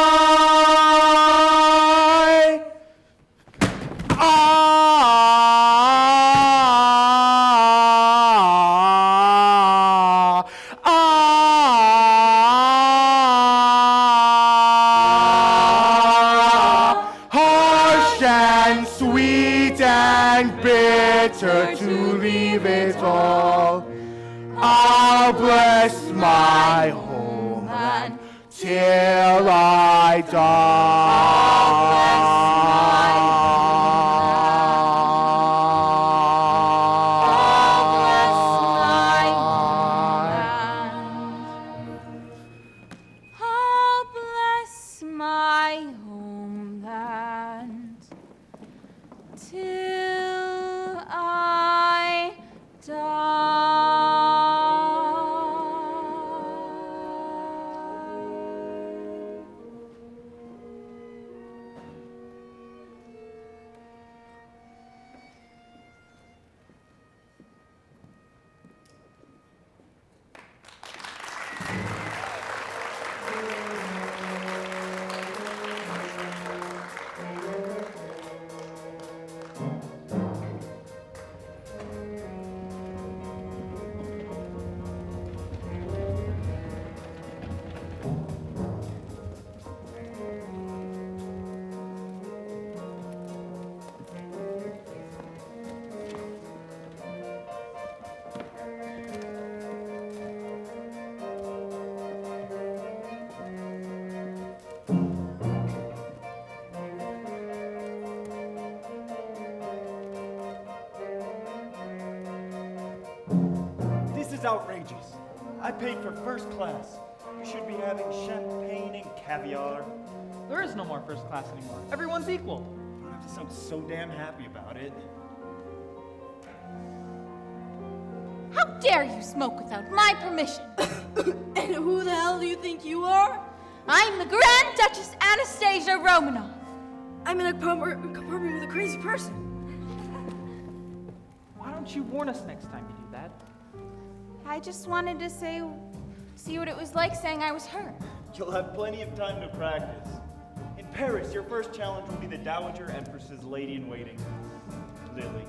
Harsh and sweet and bitter to leave it all. I'll bless my homeland till I I'll bless my homeland till I die. This is outrageous. I paid for first class. You should be having champagne and caviar. There is no more first class anymore. Everyone's equal. You don't have to sound so damn happy about it. How dare you smoke without my permission? And who the hell do you think you are? I'm the Grand Duchess Anastasia Romanov. I'm in a compartment with a crazy person. Why don't you warn us next time you do that? I just wanted to see what it was like saying I was her. You'll have plenty of time to practice. In Paris, your first challenge will be the Dowager Empress's lady-in-waiting, Lily.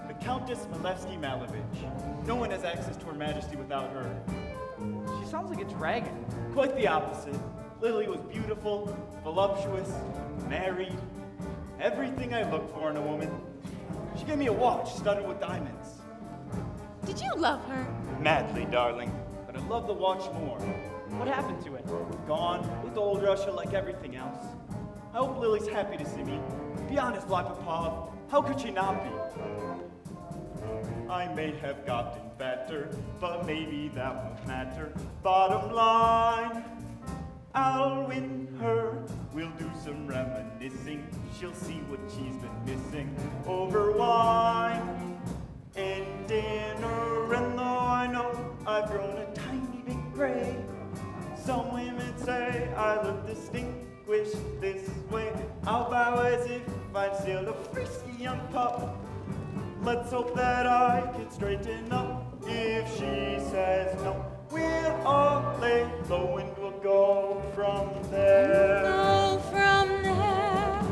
The Countess Milevsky Malevich. No one has access to Her Majesty without her. She sounds like a dragon. Quite the opposite. Lily was beautiful, voluptuous, married, everything I look for in a woman. She gave me a watch studded with diamonds. Did you love her? Madly, darling, but I love the watch more. What happened to it? Gone with old Russia like everything else. I hope Lily's happy to see me. Be honest, Lapopov, how could she not be? I may have gotten fatter, but maybe that won't matter. Bottom line, I'll win her. We'll do some reminiscing. She'll see what she's been missing over wine and dinner. And though I know I've grown a tiny bit gray, some women say I look distinguished this way. I'll bow as if I'm still a frisky young pup. Let's hope that I can straighten up. If she says no, we'll all lay low and we'll go from there. Go from there.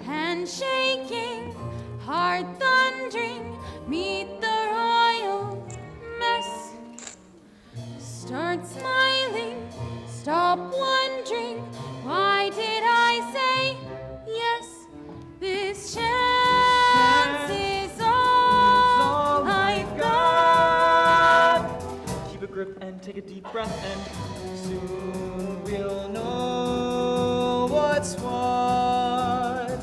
Handshaking, heart thundering, meet the royal mess. Start smiling, stop wondering, why did I say yes? This chance is all take a deep breath, and soon we'll know what's what.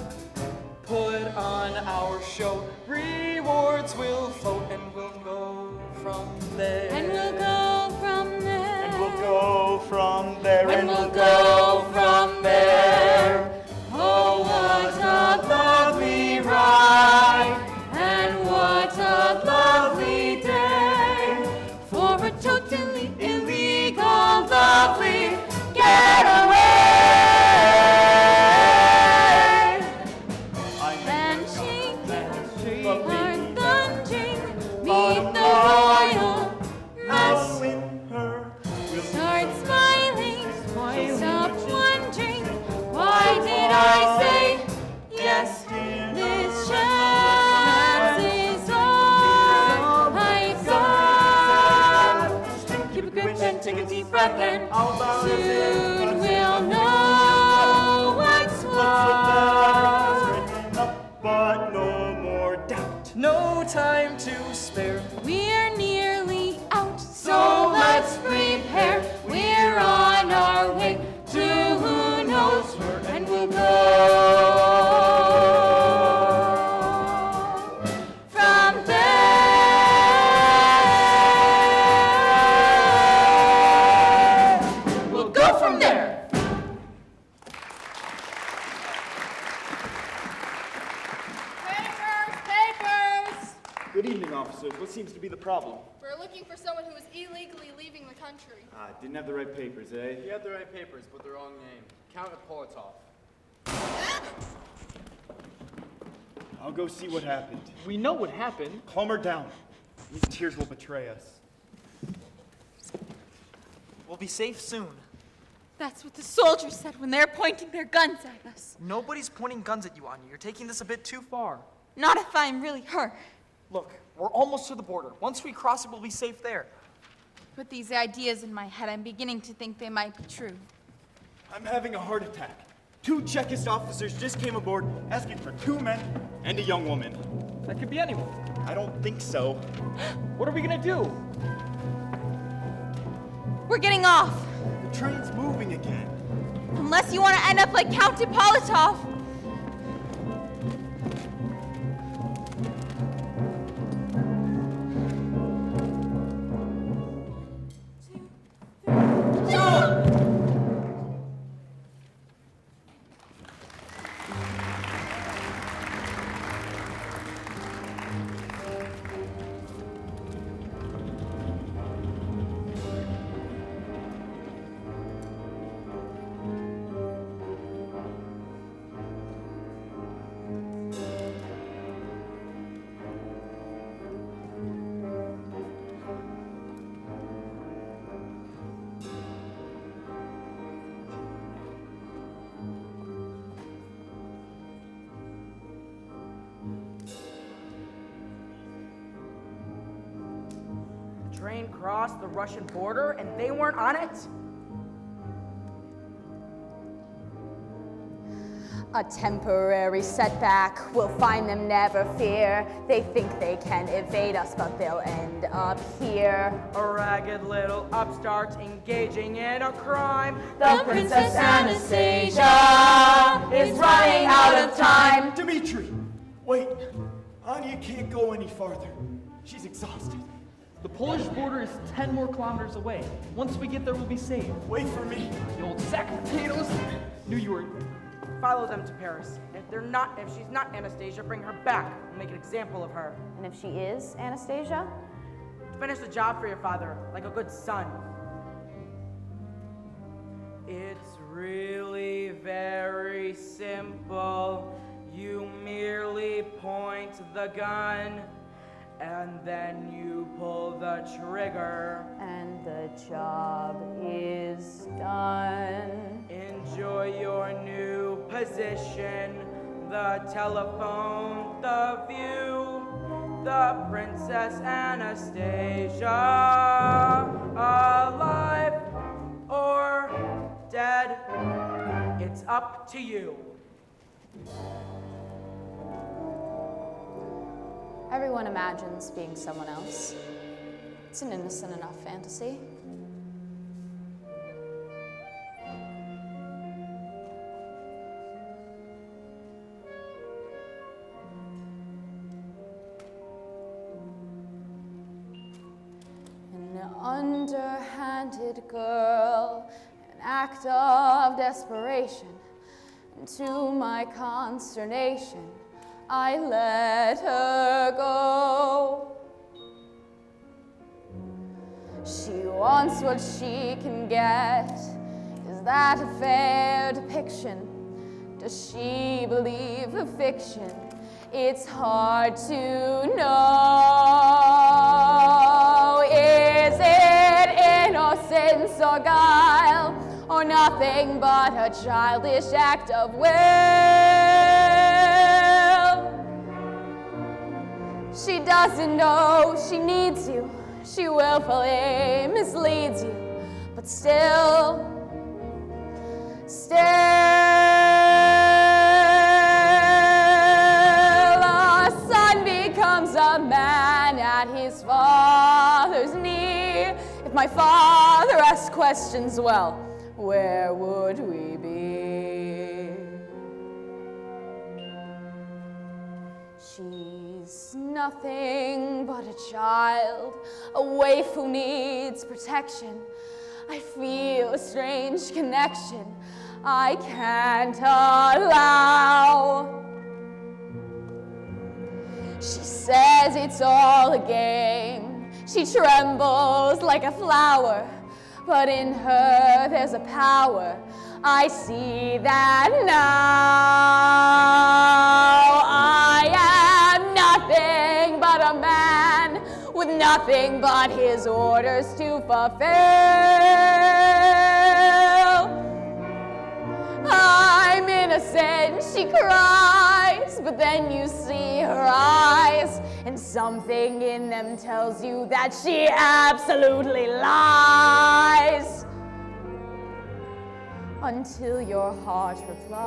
Put on our show, rewards will float, and we'll go from there. And we'll go from there. And we'll go from there. And we'll go from there. Oh, what a lovely ride, and what a lovely day, for a totally illegal, lovely getaway. And shaking, heart thundering, meet the royal mess. Start smiling, stop wondering, why did I say yes? This chance is all I've got. Keep a grip and take a deep breath, and soon we'll know what's what. But no more doubt. No time to spare. We're nearly out, so let's prepare. We're on our way to who knows where, and we'll go from there. We'll go from there. Papers! Good evening, officers. What seems to be the problem? We're looking for someone who is illegally leaving the country. Didn't have the right papers, eh? You have the right papers, but the wrong name. Count Politov. I'll go see what happened. We know what happened. Calm her down. These tears will betray us. We'll be safe soon. That's what the soldiers said when they're pointing their guns at us. Nobody's pointing guns at you, Anya. You're taking this a bit too far. Not if I'm really hurt. Look, we're almost to the border. Once we cross it, we'll be safe there. Put these ideas in my head. I'm beginning to think they might be true. I'm having a heart attack. 2 Czechist officers just came aboard asking for 2 men and a young woman. That could be anyone. I don't think so. What are we gonna do? We're getting off. The train's moving again. Unless you want to end up like Count Ippolitov. Train crossed the Russian border and they weren't on it? A temporary setback, we'll find them, never fear. They think they can evade us, but they'll end up here. A ragged little upstart engaging in a crime. The Princess Anastasia is running out of time. Dmitri! Wait, Anya can't go any farther. She's exhausted. The Polish border is 10 more kilometers away. Once we get there, we'll be safe. Wait for me. You old sack of potatoes. Knew you were... Follow them to Paris. If she's not Anastasia, bring her back and make an example of her. And if she is Anastasia? Finish the job for your father, like a good son. It's really very simple. You merely point the gun, and then you pull the trigger. And the job is done. Enjoy your new position, the telephone, the view, the Princess Anastasia, alive or dead, it's up to you. Everyone imagines being someone else. It's an innocent enough fantasy. underhanded girl, an act of desperation. And to my consternation, I let her go. She wants what she can get. Is that a fair depiction? Does she believe the fiction? It's hard to know. Is it innocence or guile, or nothing but a childish act of will? She doesn't know she needs you. She willfully misleads you, but still, a son becomes a man at his father's knee. If my father asked questions, well, where would we be? She's nothing but a child, a waif who needs protection. I feel a strange connection I can't allow. She says it's all a game. She trembles like a flower, but in her there's a power. I see that now. I am nothing but a man with nothing but his orders to fulfill. I'm innocent, she cries, but then you see her eyes, and something in them tells you that she absolutely lies. Until your heart replies.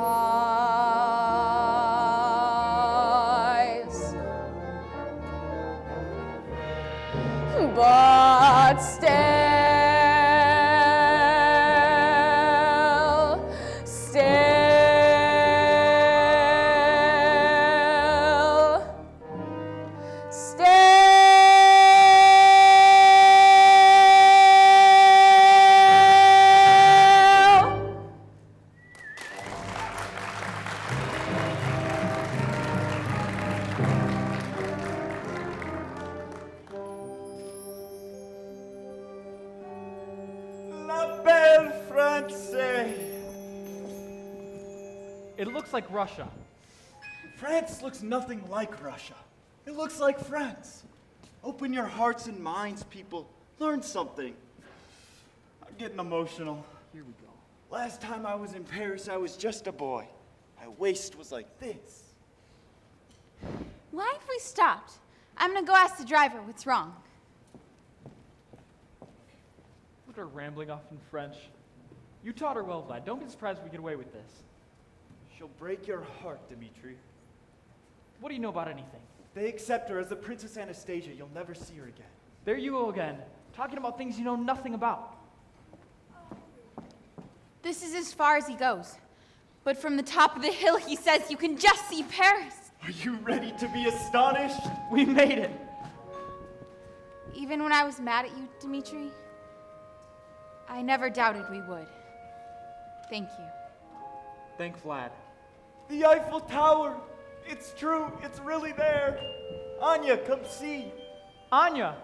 But still, It looks like Russia. France looks nothing like Russia. It looks like France. Open your hearts and minds, people. Learn something. I'm getting emotional. Here we go. Last time I was in Paris, I was just a boy. My waist was like this. Why have we stopped? I'm gonna go ask the driver what's wrong. Look at her rambling off in French. You taught her well, Vlad. Don't be surprised if we get away with this. She'll break your heart, Dmitri. What do you know about anything? If they accept her as the Princess Anastasia, you'll never see her again. There you go again, talking about things you know nothing about. This is as far as he goes. But from the top of the hill, he says you can just see Paris. Are you ready to be astonished? We made it. Even when I was mad at you, Dmitri, I never doubted we would. Thank you. Thank Vlad. The Eiffel Tower! It's true, it's really there! Anya, come see! Anya!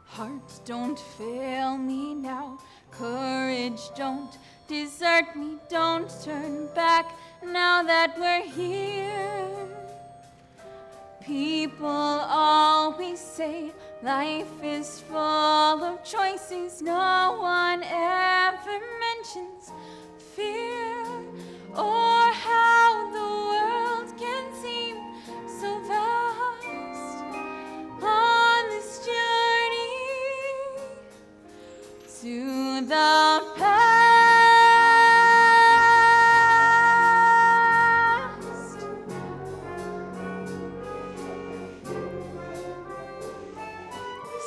Heart, don't fail me now. Courage, don't desert me. Don't turn back now that we're here. People always say life is full of choices. No one ever mentions fear or how the world can seem so vast on this journey to the past.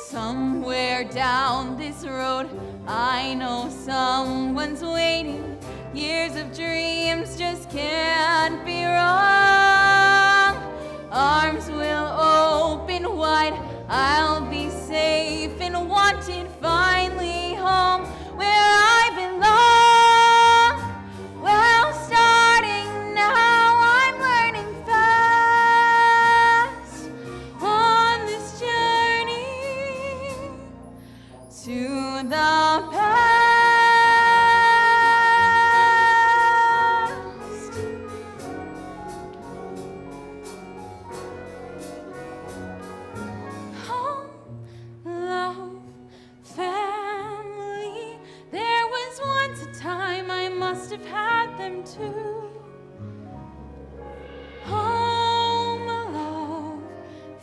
Somewhere down down this road. I know someone's waiting. Years of dreams just can't be wrong. Arms will open wide. I'll be safe and wanted, finally home where I belong. Well, starting now, I'm learning fast on this journey to the past. Home, love, family. There was once a time I must have had them too. Home, love,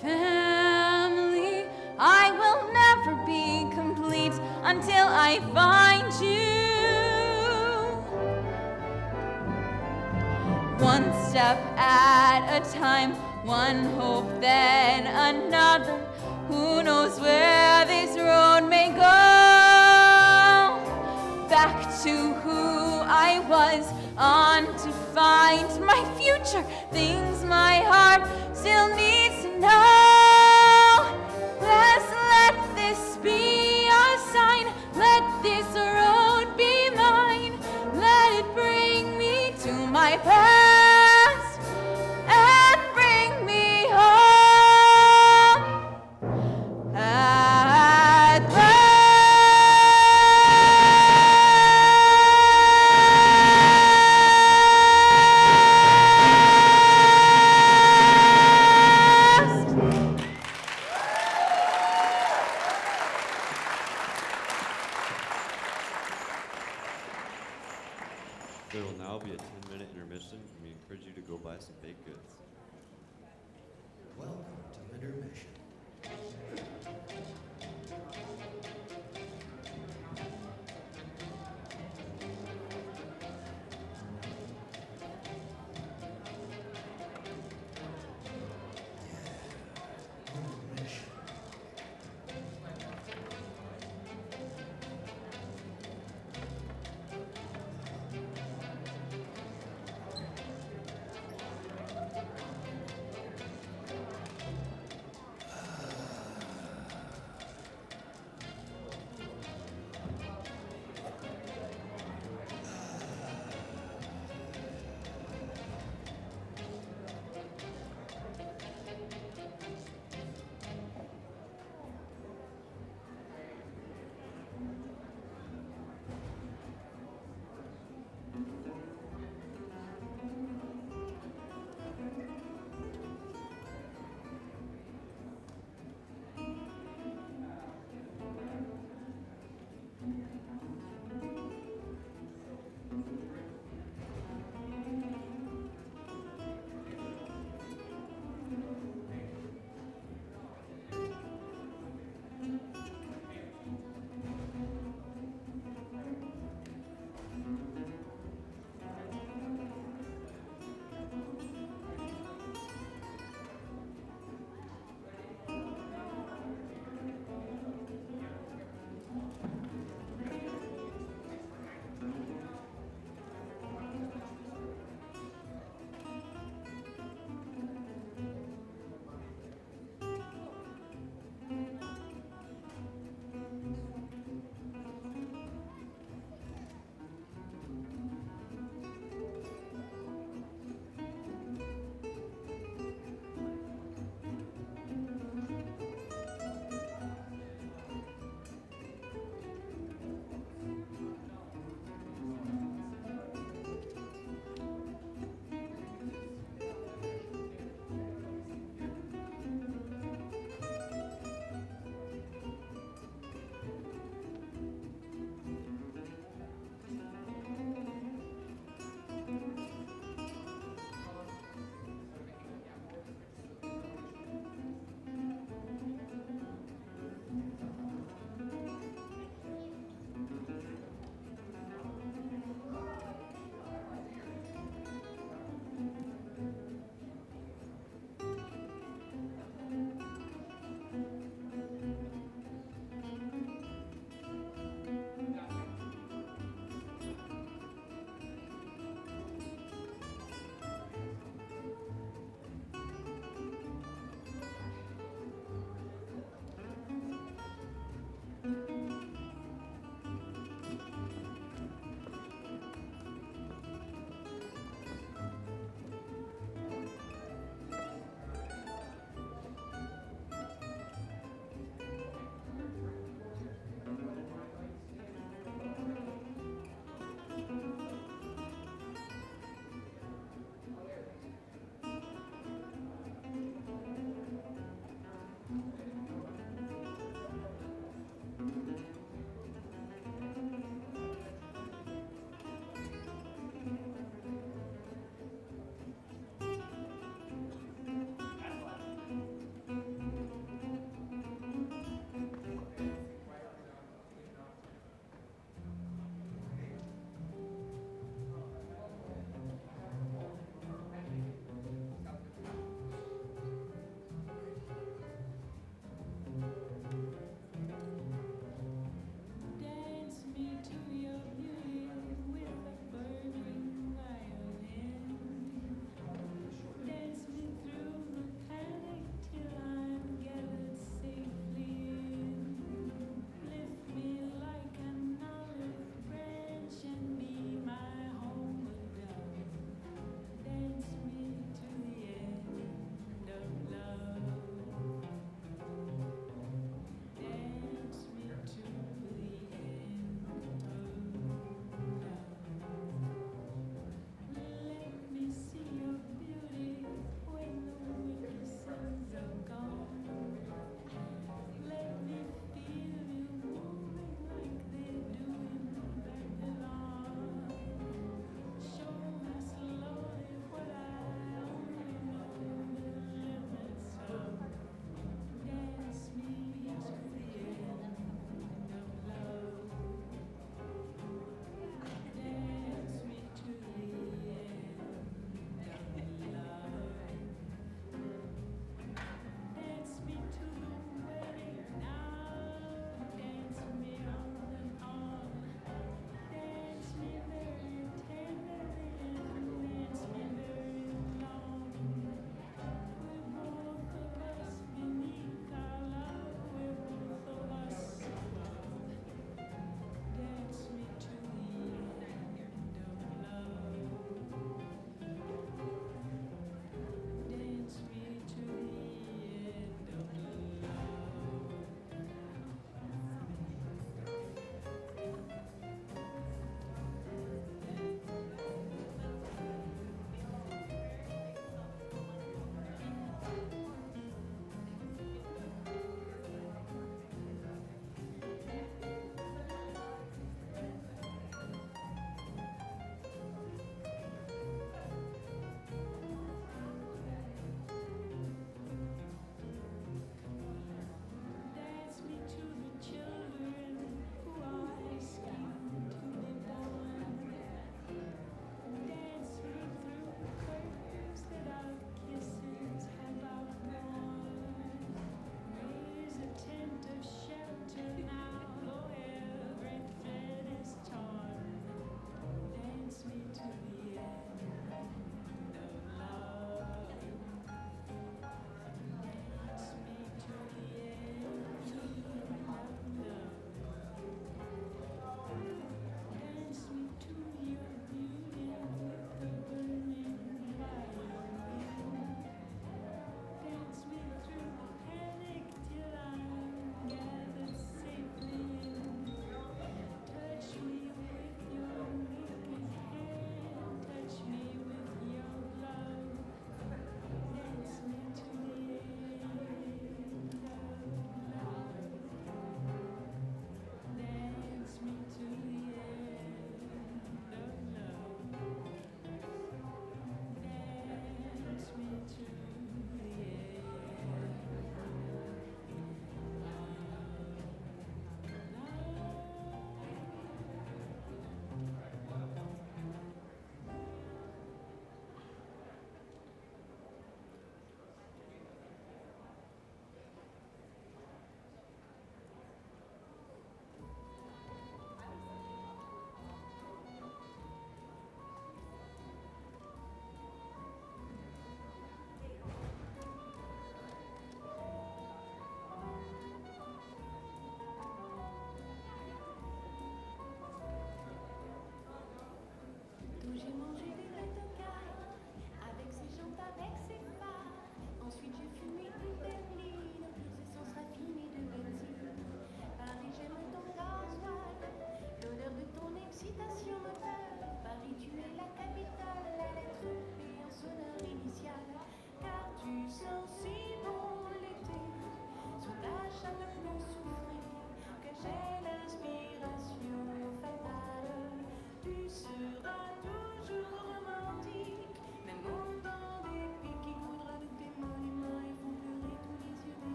family. I will never be complete until I find you. One step at a time, one hope then another. Who knows where this road may go? Back to who I was, on to find my future, things my heart still needs to know. Let's let this be a sign, let this road be mine, let it bring me to my past and bring me home at last. There will now be a 10-minute intermission, and we encourage you to go buy some baked goods. Welcome to intermission.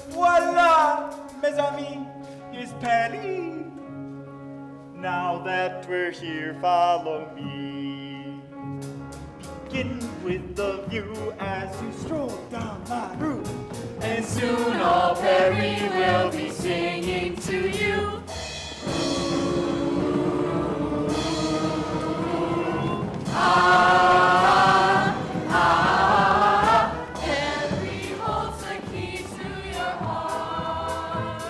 Voila, mes amis, here's Paris. Now that we're here, follow me. Begin with the view as you stroll down my rue. And soon all Paris will be singing to you. Ah, ah, Paris holds the key to your heart,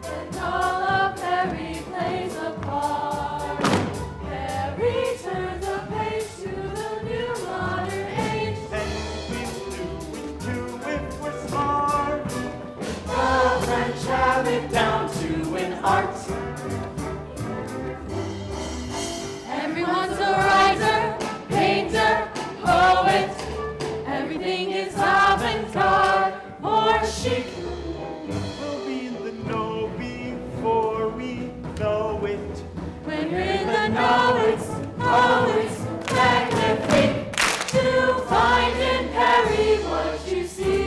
and all of Paris plays a part. Paris turns the page to the new modern age, and we'll do it too if we're smart. The French have it down to an art. Everyone's a writer, painter, poet. Everything is avant-garde or chic. We'll be in the know before we know it. When you're in the know, it's magnifique to find in Paris what you see.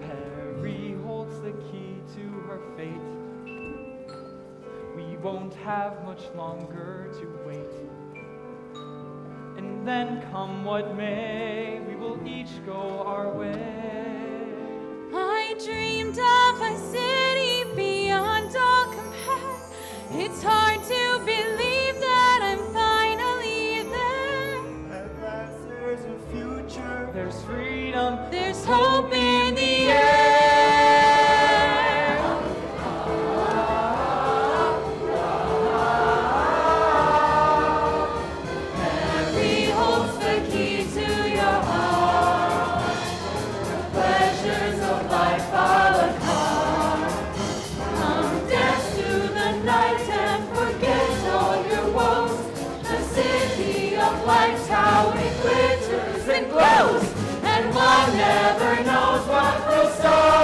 Paris holds the key to her fate. We won't have much longer to wait. And then come what may, we will each go our way. I dreamed of a city beyond all compare. It's hard to believe that I'm finally there. At last there's a future. There's freedom, There's hope in the air. Paris holds the key to your heart. The pleasures of life are the car. Come dance through the night and forget all your woes. The city of lights, how it glitters and glows, and one never knows what will start.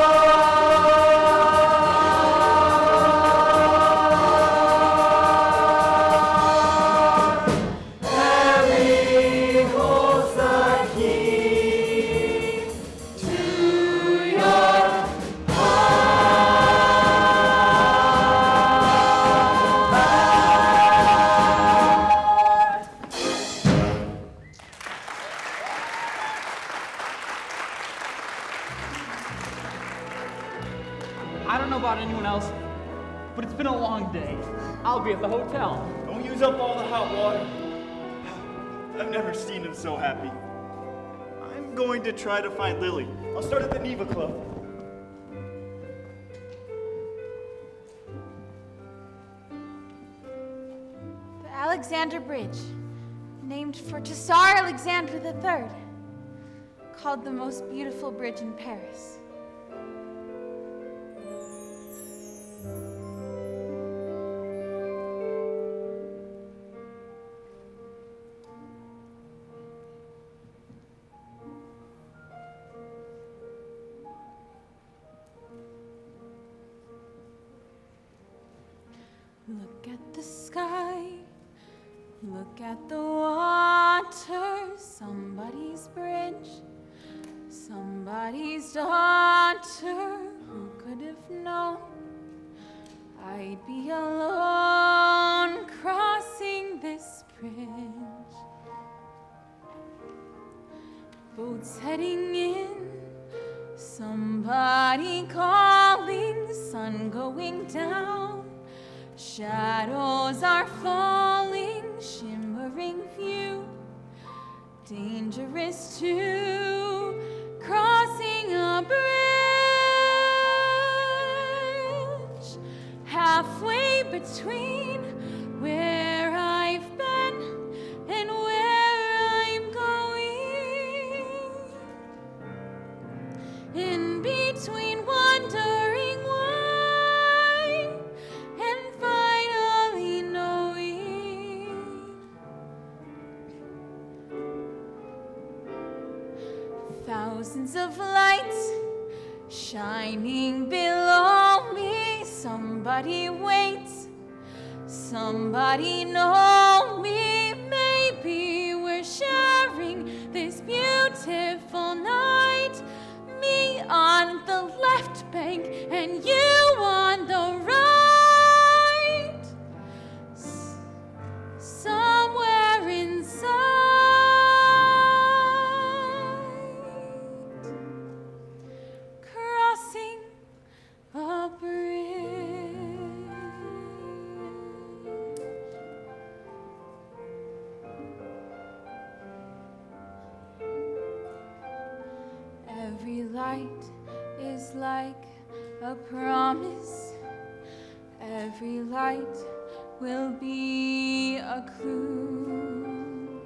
Paris holds the key to your I don't know about anyone else, but it's been a long day. I'll be at the hotel. Don't use up all the hot water. I've never seen him so happy. I'm going to try to find Lily. I'll start at the Neva Club. The Alexander Bridge, named for Tsar Alexander III, called the most beautiful bridge in Paris. Look at the sky, look at the water, somebody's bridge, somebody's daughter. Who could have known I'd be alone crossing this bridge? Boats heading in, somebody calling, sun going down. Shadows are falling, shimmering view, dangerous too, crossing a bridge, halfway between where I've been and where I'm going, in between wondering why thousands of lights shining below me. Somebody waits, somebody know me. Maybe we're sharing this beautiful night. Me on the left bank and you on the right. Somewhere inside, crossing a bridge. Every light is like a promise. Every light will be a clue.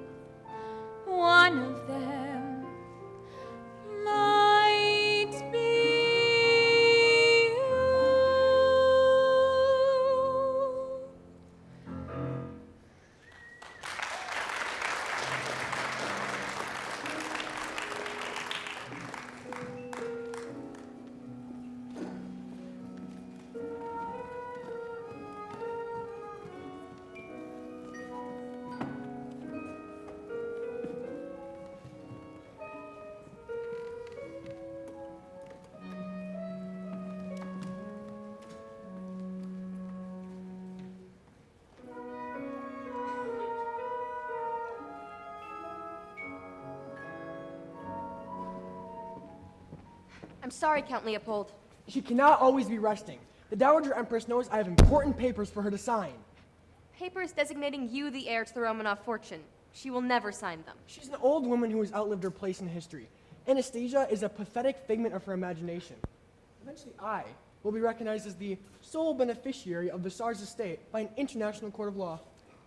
One of them might be you. I'm sorry, Count Leopold. She cannot always be resting. The Dowager Empress knows I have important papers for her to sign. Papers designating you the heir to the Romanov fortune. She will never sign them. She's an old woman who has outlived her place in history. Anastasia is a pathetic figment of her imagination. Eventually I will be recognized as the sole beneficiary of the Tsar's estate by an international court of law.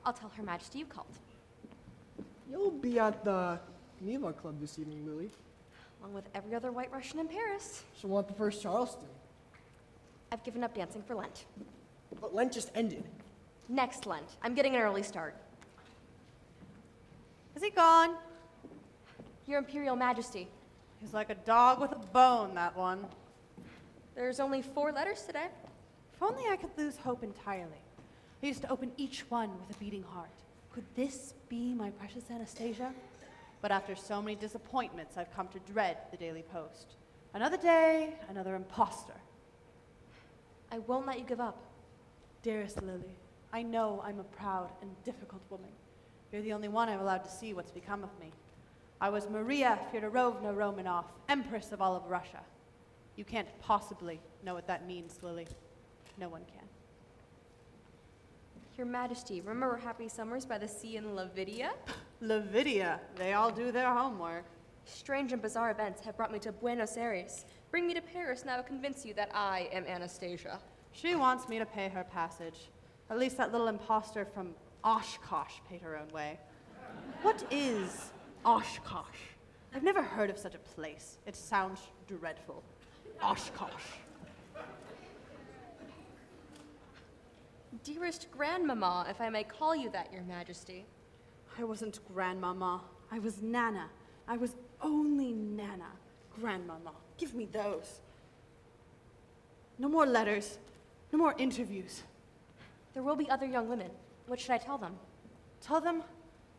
I'll tell Her Majesty you called. You'll be at the Neva Club this evening, Lily. Along with every other white Russian in Paris. She'll want the first Charleston. I've given up dancing for Lent. But Lent just ended. Next Lent. I'm getting an early start. Is he gone? Your Imperial Majesty. He's like a dog with a bone, that one. There's only 4 letters today. If only I could lose hope entirely. I used to open each one with a beating heart. Could this be my precious Anastasia? But after so many disappointments, I've come to dread the Daily Post. Another day, another imposter. I won't let you give up. Dearest Lily, I know I'm a proud and difficult woman. You're the only one I'm allowed to see what's become of me. I was Maria Fyodorovna Romanov, Empress of all of Russia. You can't possibly know what that means, Lily. No one can. Your Majesty, remember Happy Summers by the Sea in Lavidia? Lavidia, they all do their homework. Strange and bizarre events have brought me to Buenos Aires. Bring me to Paris and I will convince you that I am Anastasia. She wants me to pay her passage. At least that little imposter from Oshkosh paid her own way. What is Oshkosh? I've never heard of such a place. It sounds dreadful. Oshkosh. Dearest Grandmama, if I may call you that, Your Majesty. I wasn't Grandmama. I was Nana. I was only Nana. Grandmama, give me those. No more letters. No more interviews. There will be other young women. What should I tell them? Tell them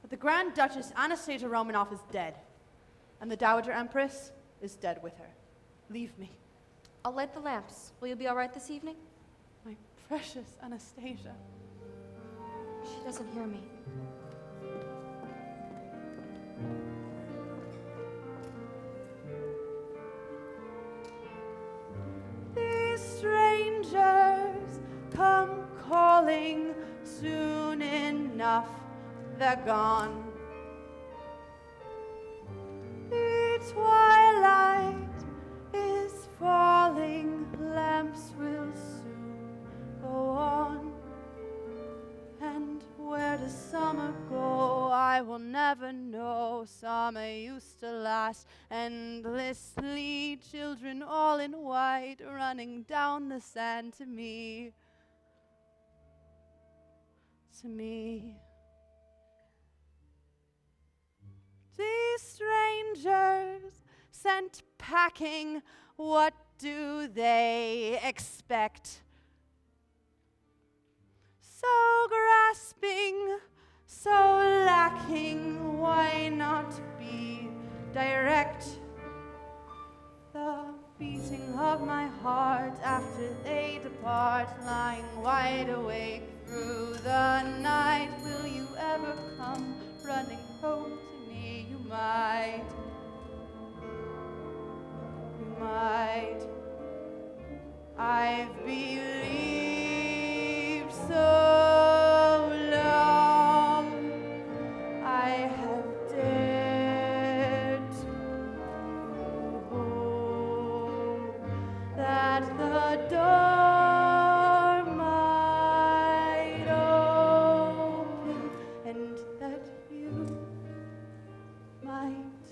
that the Grand Duchess Anastasia Romanov is dead, and the Dowager Empress is dead with her. Leave me. I'll light the lamps. Will you be all right this evening? My precious Anastasia. She doesn't hear me. These strangers come calling soon enough. They're gone. The twilight is falling. Lamps will soon go on. And where does summer go? I will never know. Summer used to last endlessly. Children all in white running down the sand to me. To me. These strangers sent packing, what do they expect? So grasping, so lacking, why not be direct? The beating of my heart after they depart, lying wide awake through the night. Will you ever come running home to me? You might. You might. I've believed so long. I have dared to hope that the door might open and that you might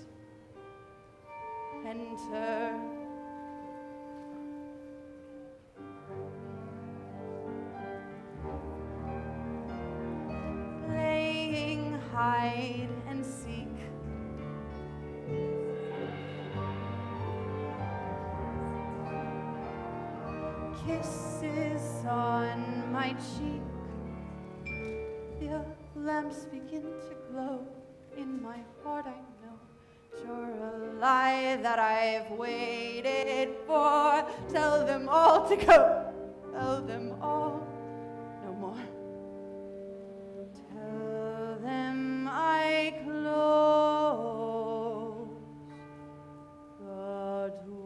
enter. Playing hide and seek. Kisses on my cheek. The lamps begin to glow. In my heart I know you're a lie that I've waited for. Tell them all to go. Tell them all no more. Tell them I close the door.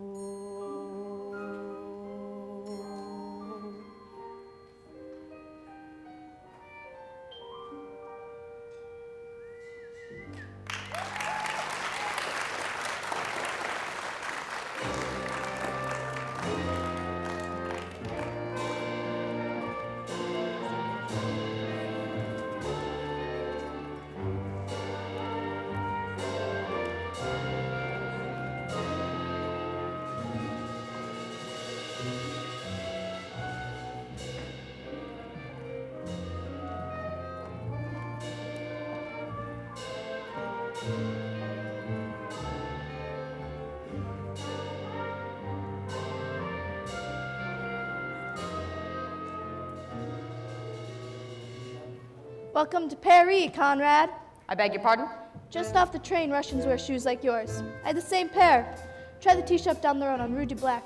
Welcome to Paris, Conrad. I beg your pardon? Just off the train, Russians wear shoes like yours. I had the same pair. Try the tea shop down the road on Rue du Black.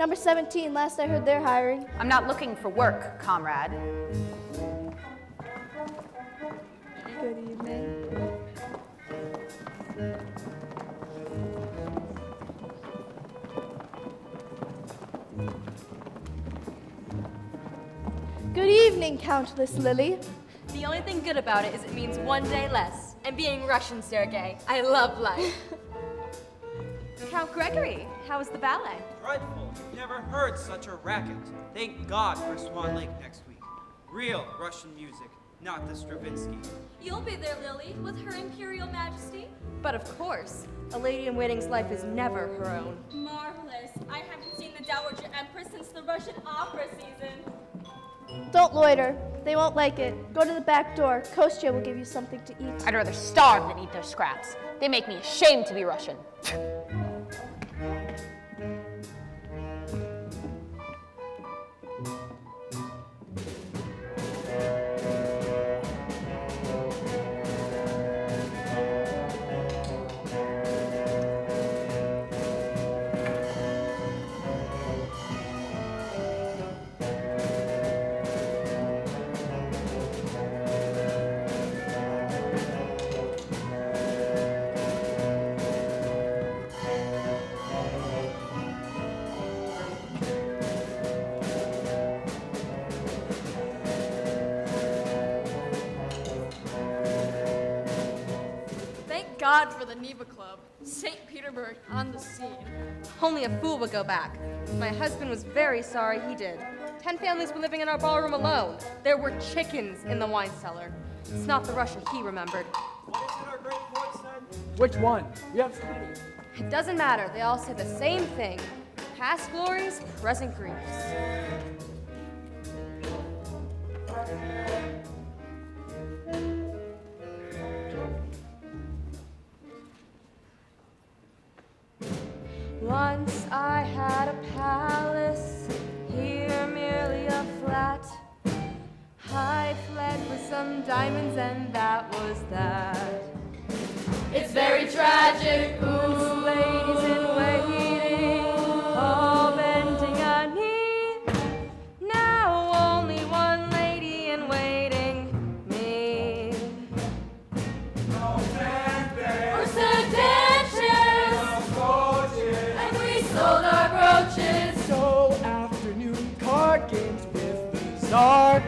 Number 17, last I heard they're hiring. I'm not looking for work, comrade. Good evening. Good evening, Countess Lily. The only thing good about it is it means one day less. And being Russian, Sergei, I love life. Count Gregory, how was the ballet? Dreadful. Never heard such a racket. Thank God for Swan Lake next week. Real Russian music, not the Stravinsky. You'll be there, Lily, with her Imperial Majesty. But of course, a lady-in-waiting's life is never her own. Marvelous. I haven't seen the Dowager Empress since the Russian opera season. Don't loiter. They won't like it. Go to the back door. Kostya will give you something to eat. I'd rather starve than eat their scraps. They make me ashamed to be Russian. God for the Neva Club. St. Petersburg on the scene. Only a fool would go back. My husband was very sorry he did. 10 families were living in our ballroom alone. There were chickens in the wine cellar. It's not the Russia he remembered. What is it our great poet said? Which one? We have so many. It doesn't matter. They all say the same thing. Past glories, present griefs. and diamonds, and that was that. It's very tragic, Ooh, ladies in waiting, all bending a knee. Now only one lady in waiting, me. We're seditious, and we sold our brooches. So afternoon card games with the czar.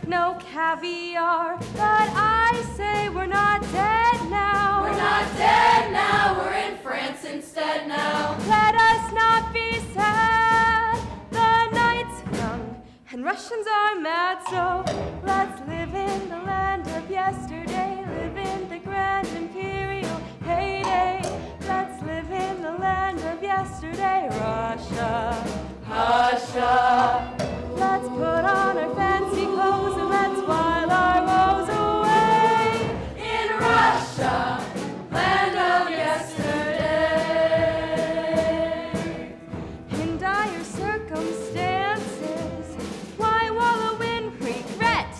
No caviar, but I say we're not dead now. We're not dead now, we're in France instead now. Let us not be sad. The night's young and Russians are mad, so let's live in the land of yesterday. Live in the grand imperial heyday. Let's live in the land of yesterday, Russia. Russia. Let's put on our fancy clothes and let's while our woes away. In Russia, land of yesterday. In dire circumstances, why wallow in regret?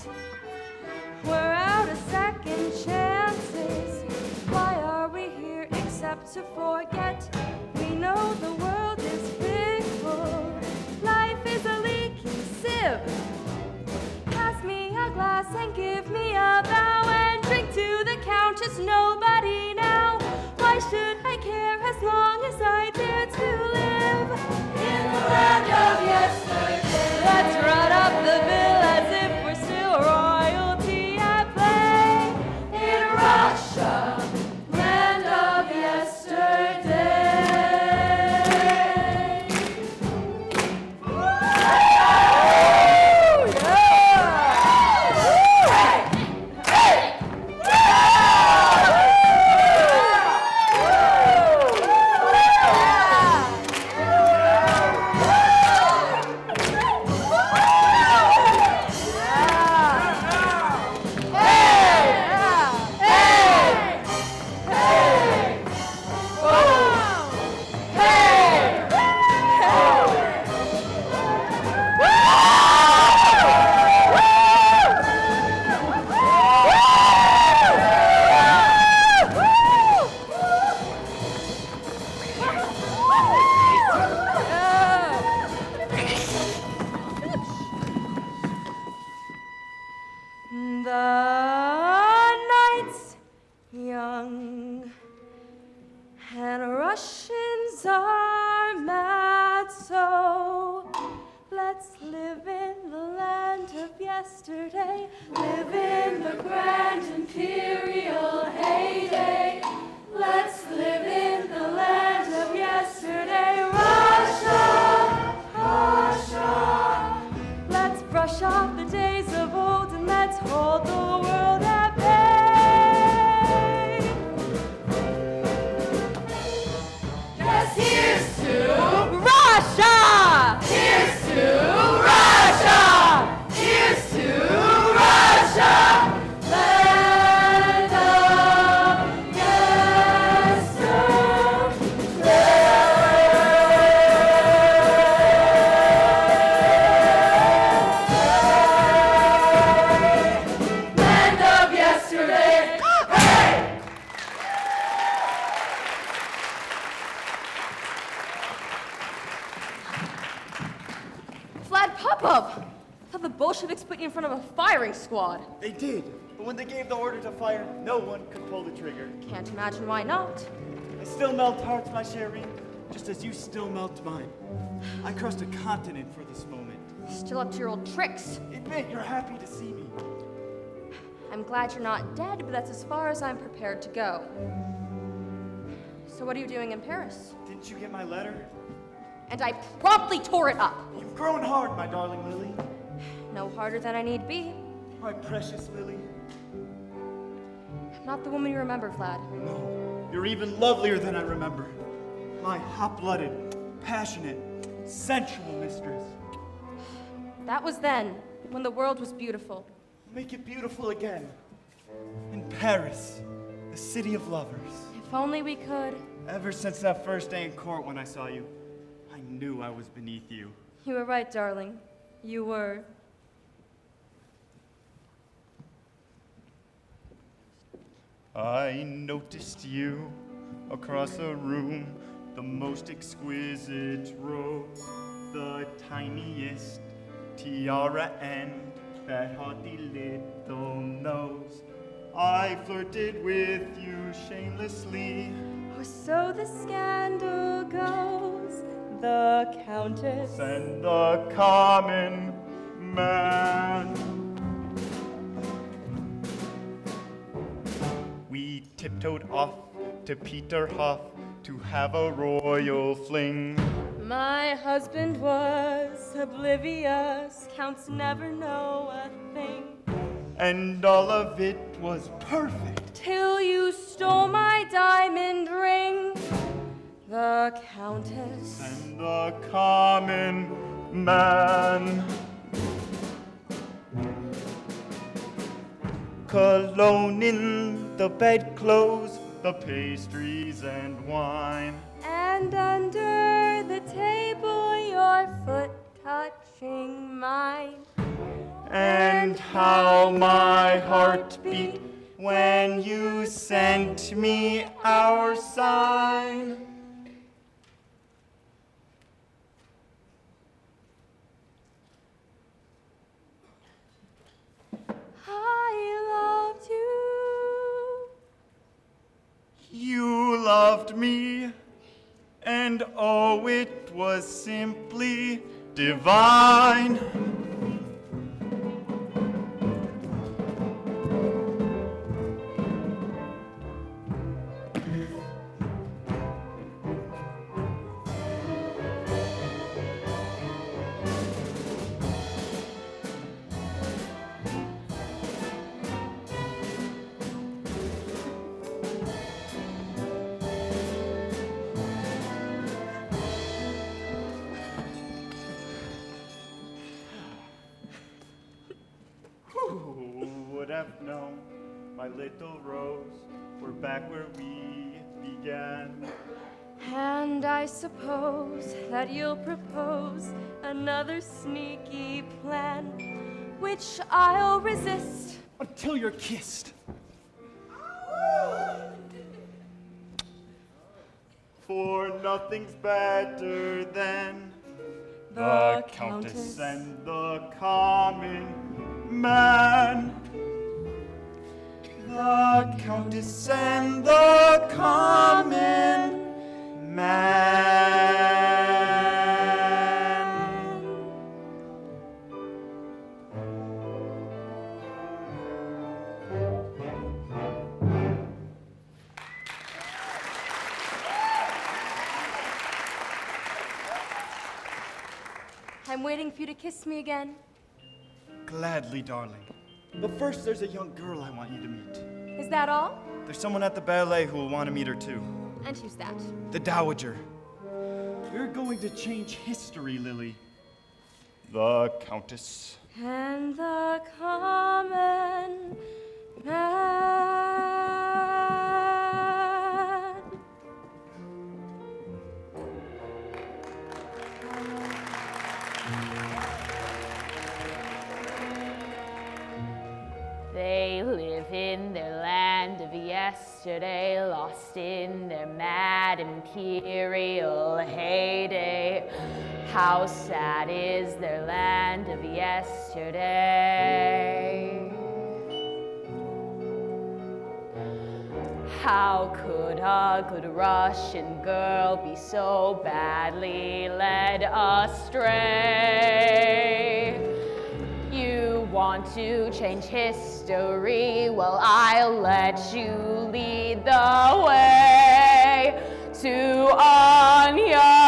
We're out of second chances. Why are we here except to forget? We know the world is fickle. Life is a leaking sieve. Pass me a glass and give me a bow and drink to the Countess. Nobody now. Why should I care as long as I dare to live in the land of yesterday? Let's run up the bill as if we're still royalty at play. In Russia, land of yesterday. The night's young and Russians are mad, so let's live in the land of yesterday. Live in the grand imperial heyday. Let's live in the land of yesterday. Russia, Russia. Let's brush off the days of old and let's hold the world at bay. Yes, here's to Russia! Here's to Russia! Here's to Russia! Land of yesterday. Land of yesterday. Hey! Vlad Popov! I thought the Bolsheviks put you in front of a firing squad. They did, but when they gave the order to fire, no one could pull the trigger. Can't imagine why not. I still melt hearts, my chérie, just as you still melt mine. I crossed a continent for this moment. Still up to your old tricks. Admit you're happy to see me. I'm glad you're not dead, but that's as far as I'm prepared to go. So what are you doing in Paris? Didn't you get my letter? And I promptly tore it up. You've grown hard, my darling Lily. No harder than I need be. My precious Lily. I'm not the woman you remember, Vlad. No, you're even lovelier than I remember. My hot-blooded, passionate, sensual mistress. That was then, when the world was beautiful. Make it beautiful again. In Paris, the city of lovers. If only we could. Ever since that first day in court when I saw you, I knew I was beneath you. You were right, darling. You were. I noticed you across a room, the most exquisite rose, the tiniest tiara and that haughty little nose. I flirted with you shamelessly. Or so the scandal goes. The Countess and the common man. We tiptoed off to Peterhof to have a royal fling. My husband was oblivious, counts never know a thing. And all of it was perfect. Till you stole my diamond ring. The Countess and the common man. Cologne in the bedclothes, the pastries and wine. And under the table, your foot touching mine. And how my heart beat when you sent me our sign. I loved you. You loved me, and oh, it was simply divine. Would have known, my little rose, we're back where we began. And I suppose that you'll propose another sneaky plan, which I'll resist until you're kissed. For nothing's better than the Countess and the common man. The Countess and the common man. I'm waiting for you to kiss me again. Gladly, darling. But first, there's a young girl I want you to meet. Is that all? There's someone at the ballet who will want to meet her too. And who's that? The Dowager. We're going to change history, Lily. The Countess. And the common man. They live in their land of yesterday, lost in their mad imperial heyday. How sad is their land of yesterday? How could a good Russian girl be so badly led astray? You want to change history? Well, I'll let you lead the way to Anya.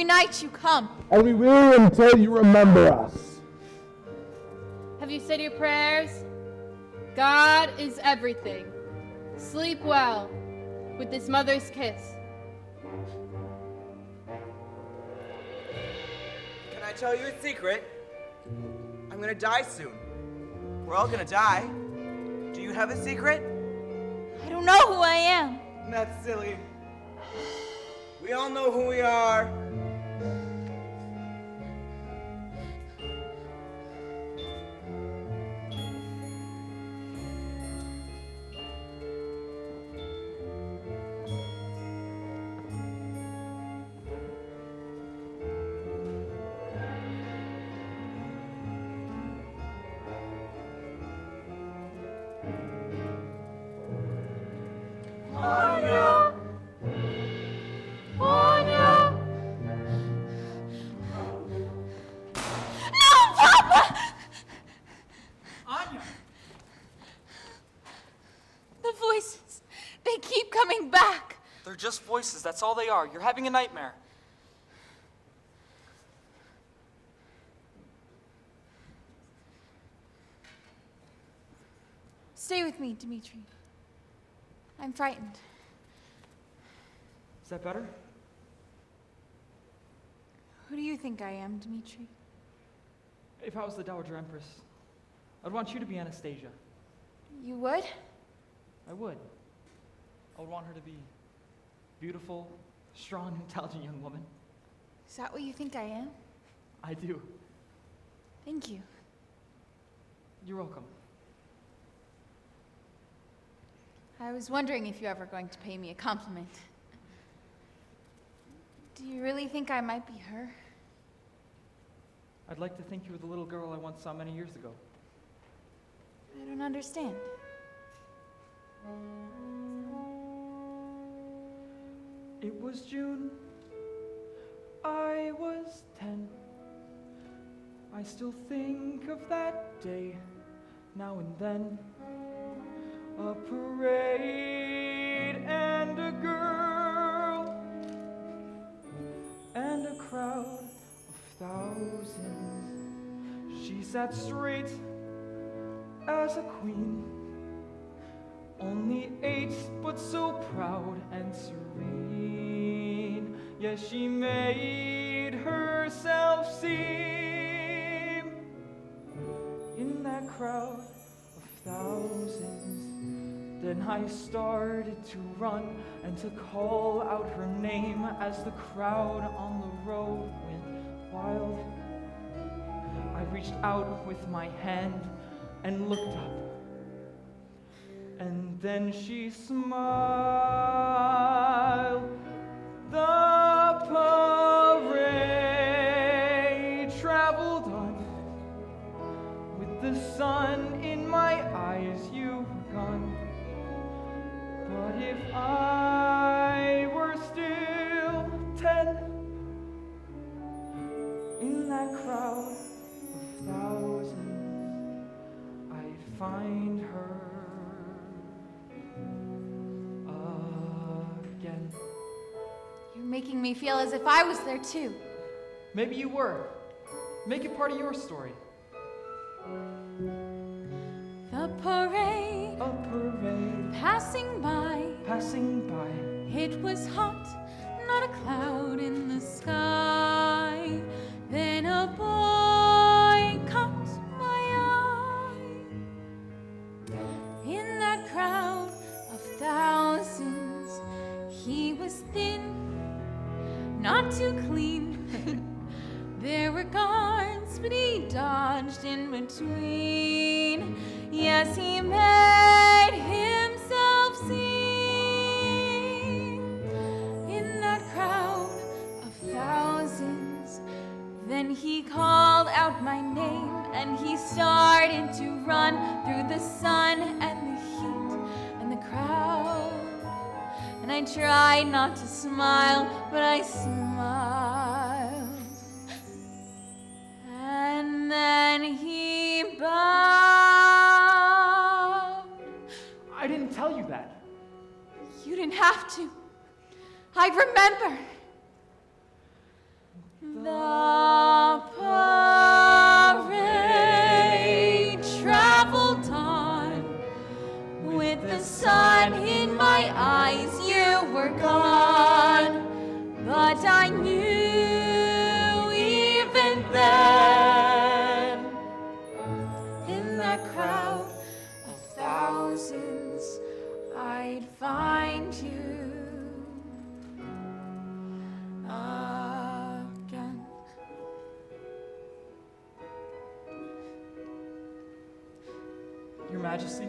every night you come. And we will until you remember us. Have you said your prayers? God is everything. Sleep well with this mother's kiss. Can I tell you a secret? I'm gonna die soon. We're all gonna die. Do you have a secret? I don't know who I am. That's silly. We all know who we are. Anya! Anya! No, Papa! Anya! The voices, they keep coming back. They're just voices, that's all they are. You're having a nightmare. Stay with me, Dimitri. I'm frightened. Is that better? Who do you think I am, Dimitri? If I was the Dowager Empress, I'd want you to be Anastasia. You would? I would. I would want her to be beautiful, strong, intelligent young woman. Is that what you think I am? I do. Thank you. You're welcome. I was wondering if you're ever going to pay me a compliment. Do you really think I might be her? I'd like to think you were the little girl I once saw many years ago. I don't understand. It was June. I was 10. I still think of that day now and then. A parade and a girl and a crowd of thousands. She sat straight as a queen, only 8 but so proud and serene. Yes, she made herself seem in that crowd of thousands. Then I started to run and to call out her name as the crowd on the road went wild. I reached out with my hand and looked up, and then she smiled. The parade traveled on with the sun in my eyes. You were gone. But if I were still 10, in that crowd of thousands, I'd find her again. You're making me feel as if I was there too. Maybe you were. Make it part of your story. The parade, a parade, passing by, passing by. It was hot, not a cloud in the sky. Then a boy caught my eye. In that crowd of thousands, he was thin, not too clean. There were guards, but he dodged in between. Yes, he made himself seen in that crowd of thousands. Then he called out my name and he started to run through the sun and the heat and the crowd. And I tried not to smile, but I smiled. And then he bowed. I didn't tell you that. You didn't have to. I remember. The parade traveled on with the sun in my eyes. You were gone, but I knew even then, in that crowd of thousands, I'd find you again. Your Majesty?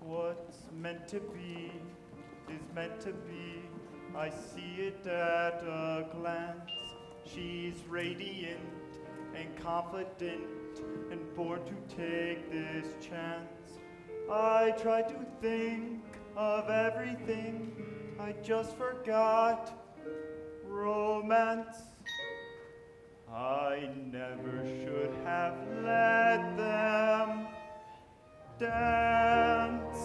What's meant to be is meant to be. I see it at a glance. She's radiant and confident and born to take this chance. I tried to think of everything, I just forgot romance. I never should have let them dance.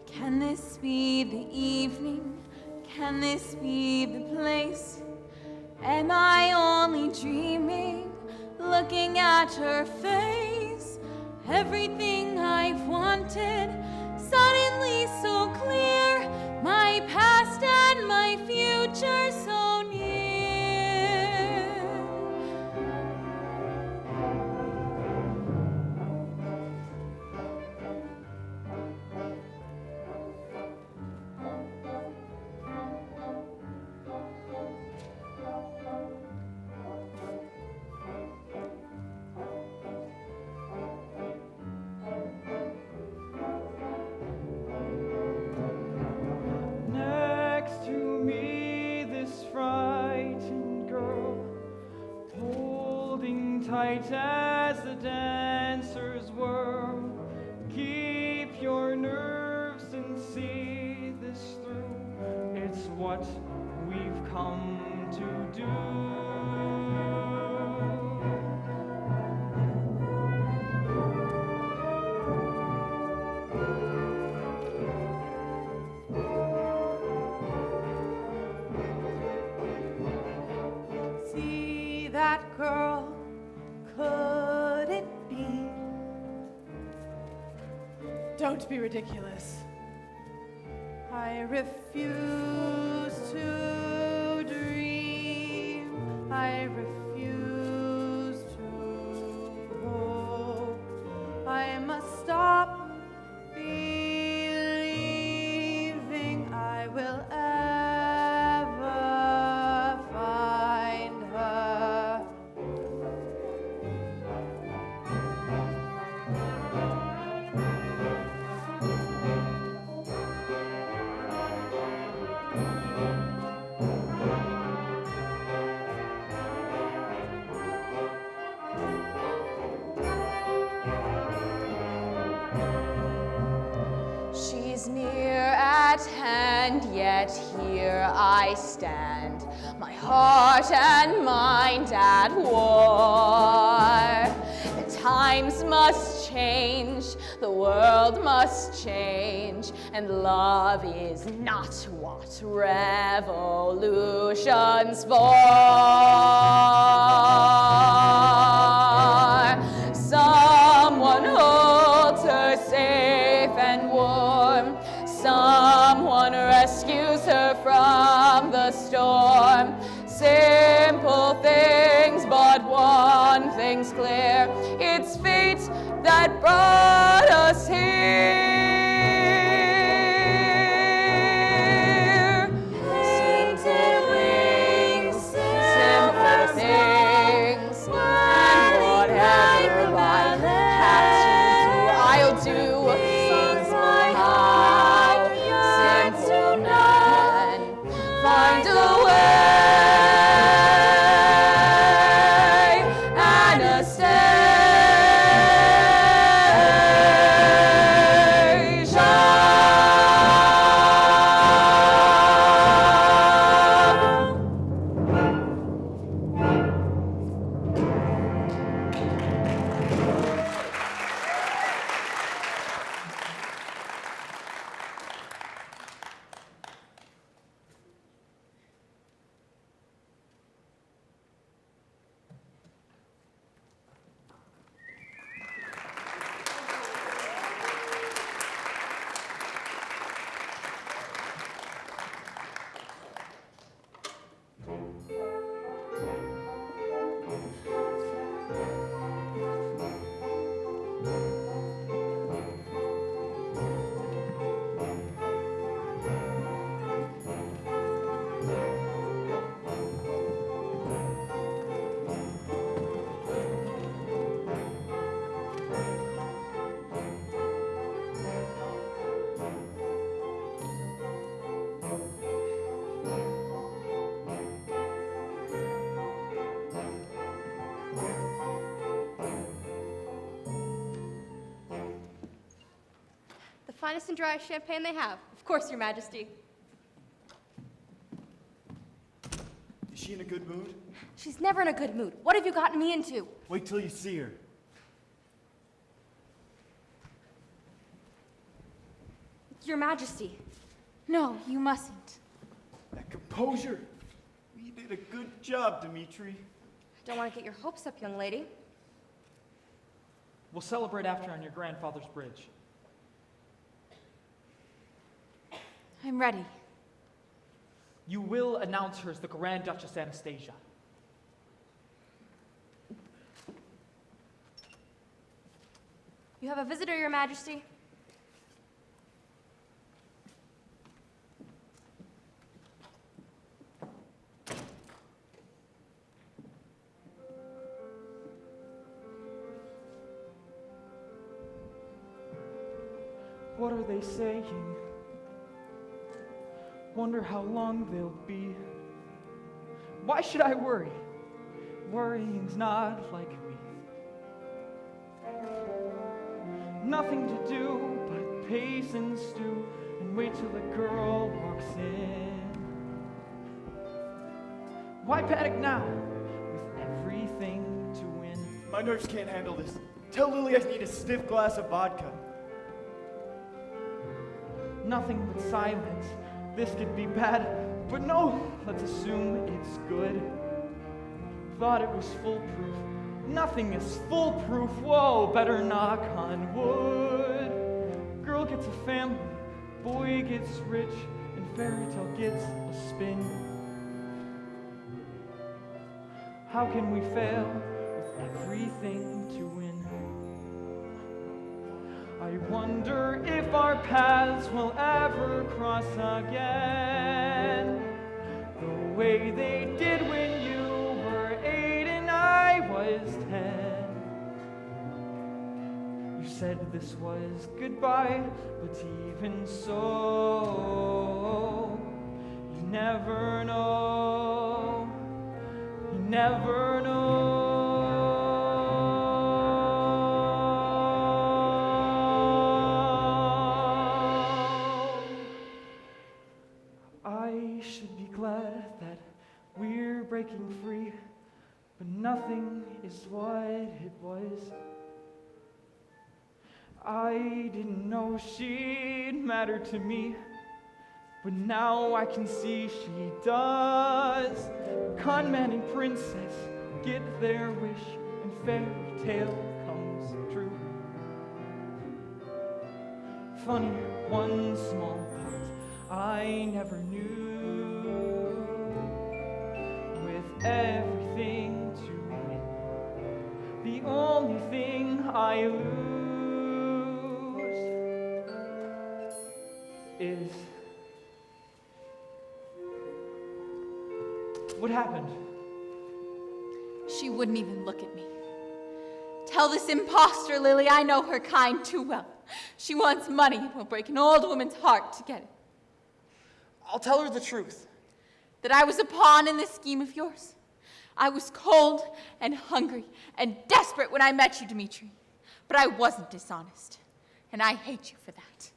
Can this be the evening? Can this be the place? Am I only dreaming, looking at her face? everything I've wanted, suddenly so clear, my past and my future so near. Next to me, this frightened girl, holding tight as the dancers whirl. Keep your nerves and see this through. It's what we've come to do. See that girl, could it be? Don't be ridiculous. I refuse to dream. I refuse to hope. I must stop believing I will ever find her. She's near at hand, yet here I stand, my heart and mind at war. The times must change, the world must change, and love is not what revolution's for. Someone holds her safe and warm. Someone rescues her from the storm. Simple things, but one thing's clear. It's fate that brought us here. Painted wings, simple things, and whatever I have to, I'll do. Find a way, finest and driest champagne they have. Of course, Your Majesty. Is she in a good mood? She's never in a good mood. What have you gotten me into? Wait till you see her. Your Majesty. No, you mustn't. That composure. You did a good job, Dimitri. Don't want to get your hopes up, young lady. We'll celebrate after on your grandfather's bridge. I'm ready. You will announce her as the Grand Duchess Anastasia. You have a visitor, Your Majesty. What are they saying? Wonder how long they'll be. Why should I worry? Worrying's not like me. Nothing to do but pace and stew and wait till the girl walks in. Why panic now with everything to win? My nerves can't handle this. Tell Lily I need a stiff glass of vodka. Nothing but silence. This could be bad, but no, let's assume it's good. Thought it was foolproof. Nothing is foolproof. Whoa, better knock on wood. Girl gets a family, boy gets rich, and fairy tale gets a spin. How can we fail with everything to win? I wonder if our paths will ever cross again, the way they did when you were 8 and I was 10. You said this was goodbye, but even so, you never know, you never know. I should be glad that we're breaking free, but nothing is what it was. I didn't know she'd matter to me, but now I can see she does. Conman and princess get their wish, and fairy tale comes true. Funny, one small part I never knew. With everything to win, the only thing I lose is what happened? She wouldn't even look at me. Tell this imposter, Lily, I know her kind too well. She wants money and will break an old woman's heart to get it. I'll tell her the truth. That I was a pawn in this scheme of yours. I was cold and hungry and desperate when I met you, Dmitri. But I wasn't dishonest, and I hate you for that.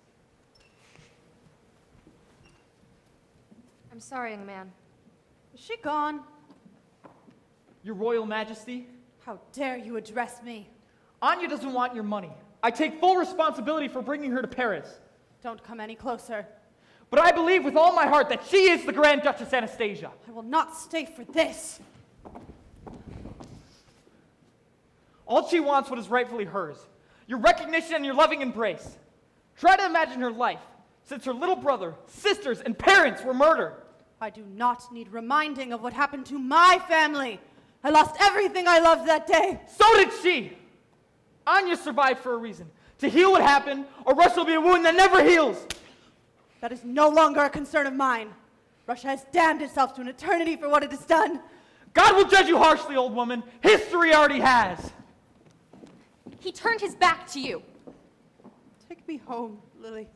I'm sorry, young man. Is she gone? Your Royal Majesty? How dare you address me? Anya doesn't want your money. I take full responsibility for bringing her to Paris. Don't come any closer. But I believe with all my heart that she is the Grand Duchess Anastasia. I will not stay for this. All she wants what is rightfully hers. Your recognition and your loving embrace. Try to imagine her life since her little brother, sisters, and parents were murdered. I do not need reminding of what happened to my family. I lost everything I loved that day. So did she. Anya survived for a reason. To heal what happened, or Russia will be a wound that never heals. That is no longer a concern of mine. Russia has damned itself to an eternity for what it has done. God will judge you harshly, old woman. History already has. He turned his back to you. Take me home, Lily.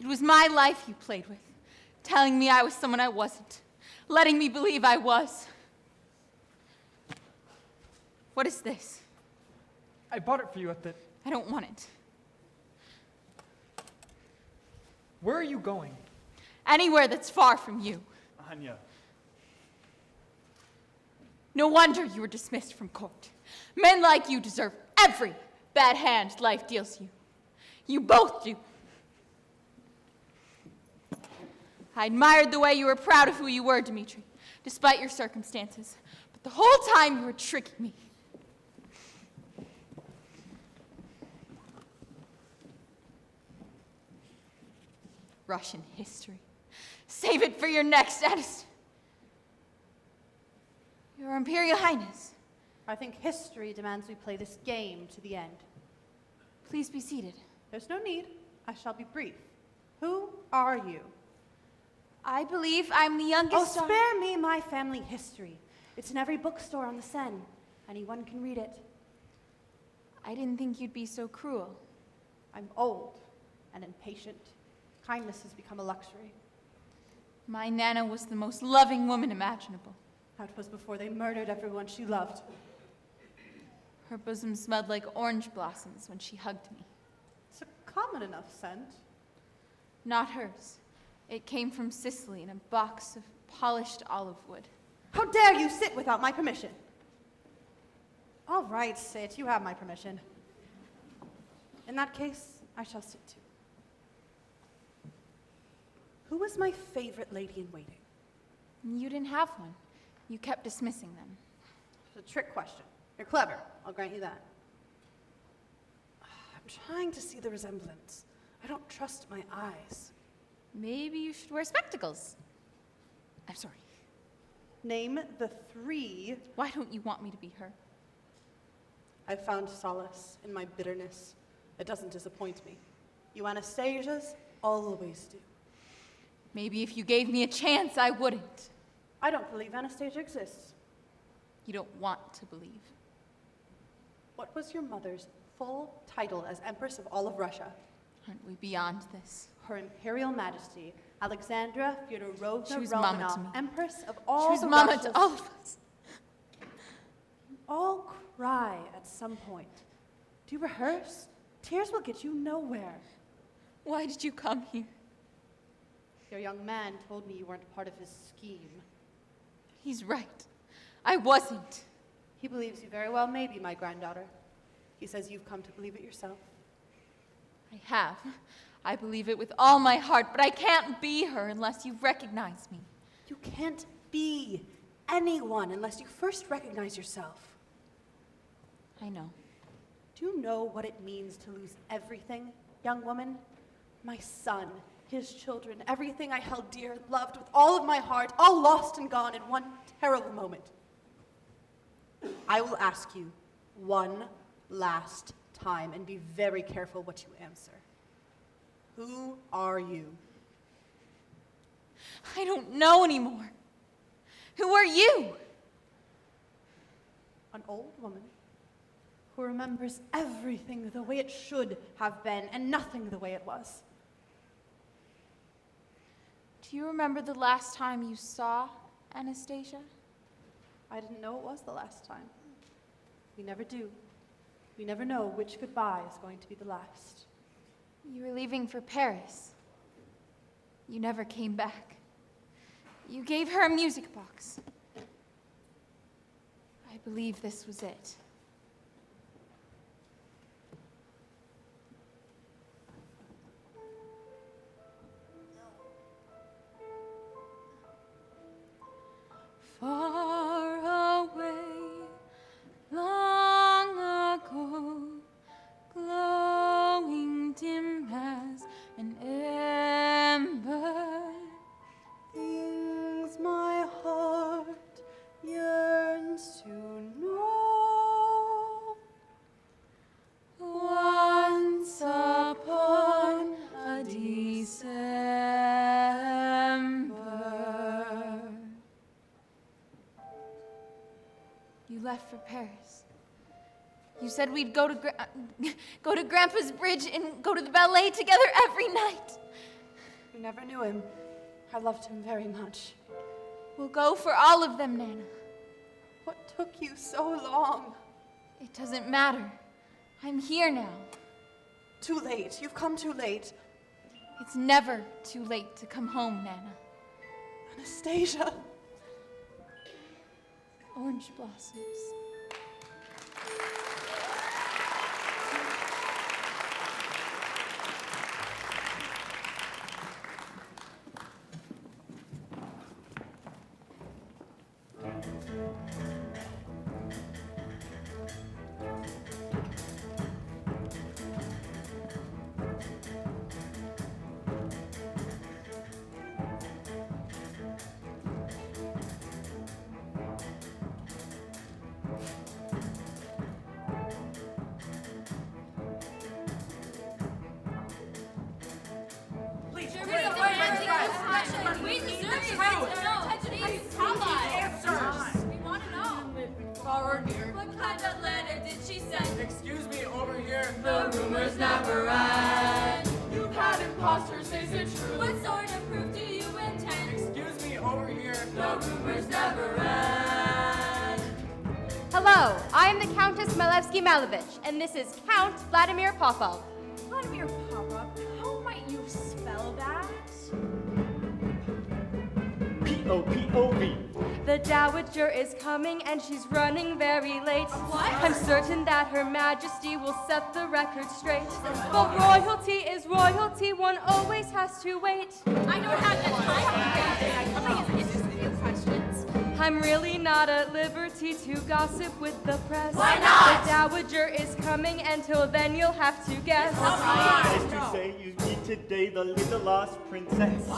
It was my life you played with, telling me I was someone I wasn't, letting me believe I was. What is this? I bought it for you at the... I don't want it. Where are you going? Anywhere that's far from you. Anya. No wonder you were dismissed from court. Men like you deserve every bad hand life deals you. You both do. I admired the way you were proud of who you were, Dmitri, despite your circumstances. But the whole time you were tricking me. Russian history. Save it for your next Anastasia. Your Imperial Highness. I think history demands we play this game to the end. Please be seated. There's no need. I shall be brief. Who are you? I believe I'm the youngest. Oh, spare me my family history. It's in every bookstore on the Seine. Anyone can read it. I didn't think you'd be so cruel. I'm old and impatient. Kindness has become a luxury. My Nana was the most loving woman imaginable. That was before they murdered everyone she loved. Her bosom smelled like orange blossoms when she hugged me. It's a common enough scent. Not hers. It came from Sicily in a box of polished olive wood. How dare you sit without my permission? All right, sit. You have my permission. In that case, I shall sit too. Who was my favorite lady in waiting? You didn't have one. You kept dismissing them. It's a trick question. You're clever. I'll grant you that. I'm trying to see the resemblance. I don't trust my eyes. Maybe you should wear spectacles. I'm sorry. Name the three. Why don't you want me to be her? I found solace in my bitterness. It doesn't disappoint me. You Anastasias always do. Maybe if you gave me a chance, I wouldn't. I don't believe Anastasia exists. You don't want to believe. What was your mother's full title as Empress of all of Russia? Aren't we beyond this? Her Imperial Majesty, Alexandra Fyodorovna She was mama to Romanov, me. Empress of all She was the mama Russias. to all of us. All cry at some point. Do you rehearse? Tears will get you nowhere. Why did you come here? Your young man told me you weren't part of his scheme. He's right. I wasn't. He believes you very well may be my granddaughter. He says you've come to believe it yourself. I have. I believe it with all my heart, but I can't be her unless you recognize me. You can't be anyone unless you first recognize yourself. I know. Do you know what it means to lose everything, young woman? My son, his children, everything I held dear and loved with all of my heart, all lost and gone in one terrible moment. I will ask you one last time, and be very careful what you answer. Who are you? I don't know anymore. Who are you? An old woman who remembers everything the way it should have been and nothing the way it was. Do you remember the last time you saw Anastasia? I didn't know it was the last time. We never do. We never know which goodbye is going to be the last. You were leaving for Paris. You never came back. You gave her a music box. I believe this was it. Far away, long ago, glowing dim as an ember. Things my heart yearns to know. Once upon a December. You left for Paris. You said we'd go to Grandpa's bridge and go to the ballet together every night. You never knew him. I loved him very much. We'll go for all of them, Nana. What took you so long? It doesn't matter. I'm here now. Too late. You've come too late. It's never too late to come home, Nana. Anastasia. Orange blossoms. Excuse me, over here. The rumors never end. You've had imposters, is it true? What sort of proof do you intend? Excuse me, over here. The rumors never end. Hello, I am the Countess Malevsky-Malevich, and this is Count Vladimir Popov. Vladimir Popov, how might you spell that? P-O-P-O-V. The Dowager is coming and she's running very late. What? I'm certain that Her Majesty will set the record straight. But royalty is royalty, one always has to wait. I don't have the time for interview questions. I'm really not at liberty to gossip with the press. Why not? The Dowager is coming, until then you'll have to guess. Nice to say you meet today the little lost princess.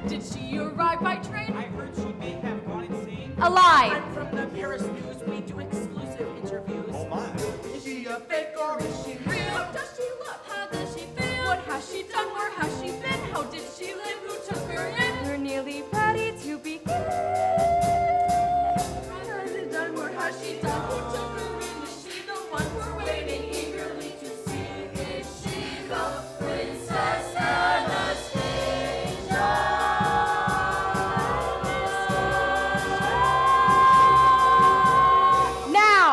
Did she arrive by train? I heard she may have gone insane. A lie. I'm from the Paris News. We do exclusive interviews. Oh my. Is she a fake or is she real? How does she look? How does she feel? What has she done? Where has she been? How did she live? Who took her in? We're nearly ready to begin. Has she done? Where has she done? Who took her in? Is she the one we're waiting eagerly to see? Is she the Princess Anastasia? Now!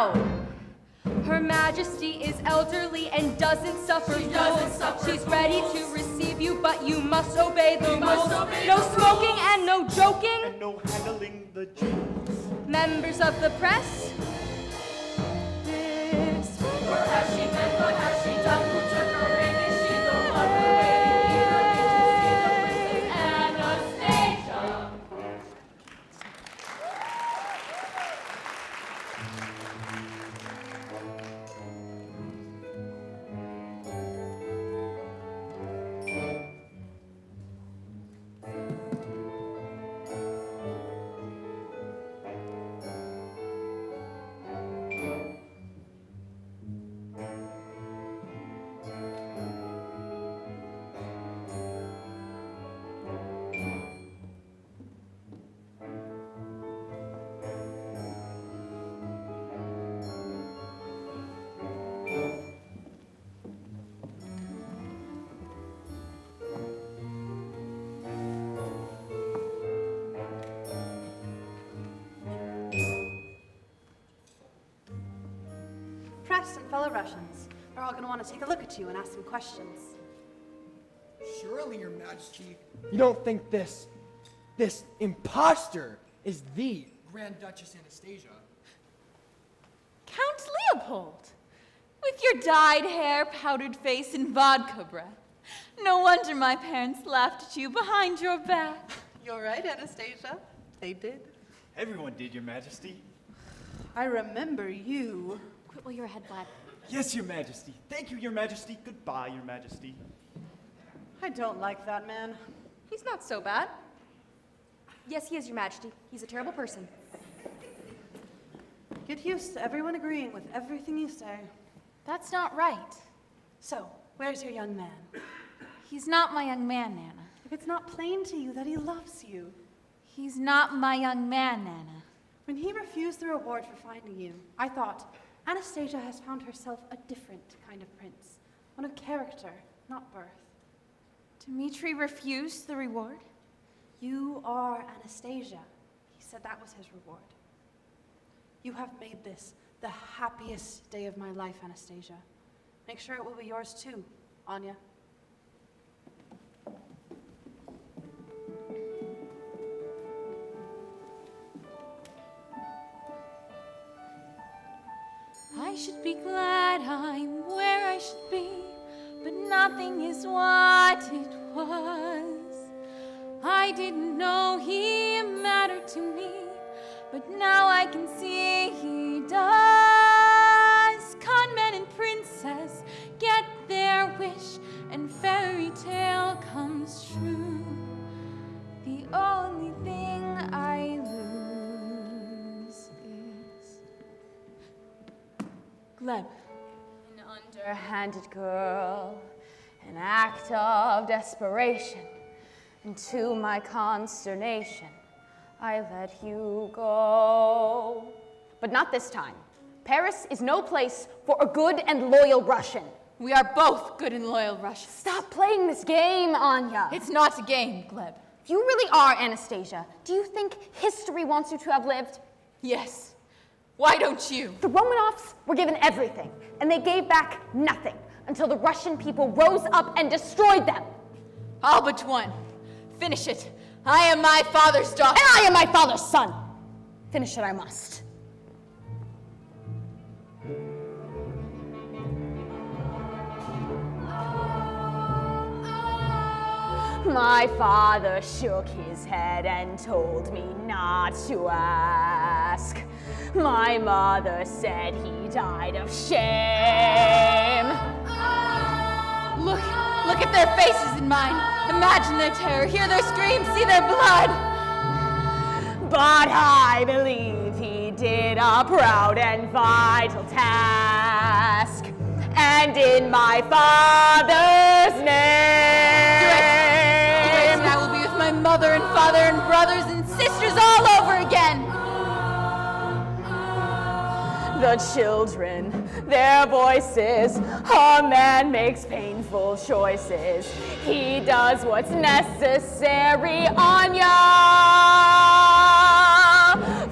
Her Majesty is elderly and doesn't suffer fools. She's ready to receive you, but you must obey the rules. No smoking and no joking. And no handling the jewels. Members of the press. This Where has she been? What has she done? Who took her in? Is she the one we're waiting eagerly to see? The Princess Anastasia. Press and fellow Russians, they're all going to want to take a look at you and ask some questions. Surely, Your Majesty, you don't think this imposter is the Grand Duchess Anastasia? Count Leopold, with your dyed hair, powdered face, and vodka breath. No wonder my parents laughed at you behind your back. You're right, Anastasia. They did. Everyone did, Your Majesty. I remember you. Quit while you're ahead, Vlad. Yes, Your Majesty. Thank you, Your Majesty. Goodbye, Your Majesty. I don't like that man. He's not so bad. Yes, he is, Your Majesty. He's a terrible person. Get used to everyone agreeing with everything you say. That's not right. So, where's your young man? He's not my young man, Nana. If it's not plain to you that he loves you. He's not my young man, Nana. When he refused the reward for finding you, I thought, Anastasia has found herself a different kind of prince. one of character, not birth. Dmitri refused the reward? You are Anastasia. He said that was his reward. You have made this the happiest day of my life, Anastasia. Make sure it will be yours too, Anya. I should be glad I'm where I should be, but nothing is what it was. I didn't know he mattered to me, but now I can see he does. Conman and princess get their wish, and fairy tale comes true. The only thing I lose is Gleb. An underhanded girl, an act of desperation, and to my consternation, I let you go. But not this time. Paris is no place for a good and loyal Russian. We are both good and loyal Russians. Stop playing this game, Anya. It's not a game, Gleb. If you really are Anastasia, do you think history wants you to have lived? Yes. Why don't you? The Romanovs were given everything, and they gave back nothing until the Russian people rose up and destroyed them. All but one. Finish it. I am my father's daughter. And I am my father's son. Finish it I must. My father shook his head and told me not to ask. My mother said he died of shame. Look at their faces and mine. Imagine their terror, hear their screams, see their blood. But I believe he did a proud and vital task. And in my father's name. Do it, and I will be with my mother and father and brothers and sisters all over again. The children, their voices, a man makes painful choices. He does what's necessary, Anya,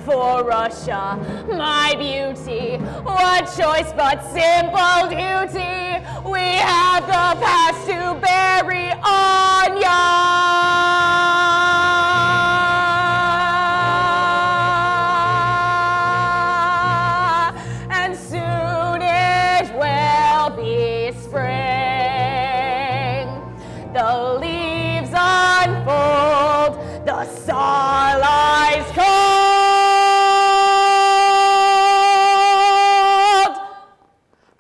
for Russia, my beauty. What choice but simple duty? We have the past to bury, Anya. The star lies cold.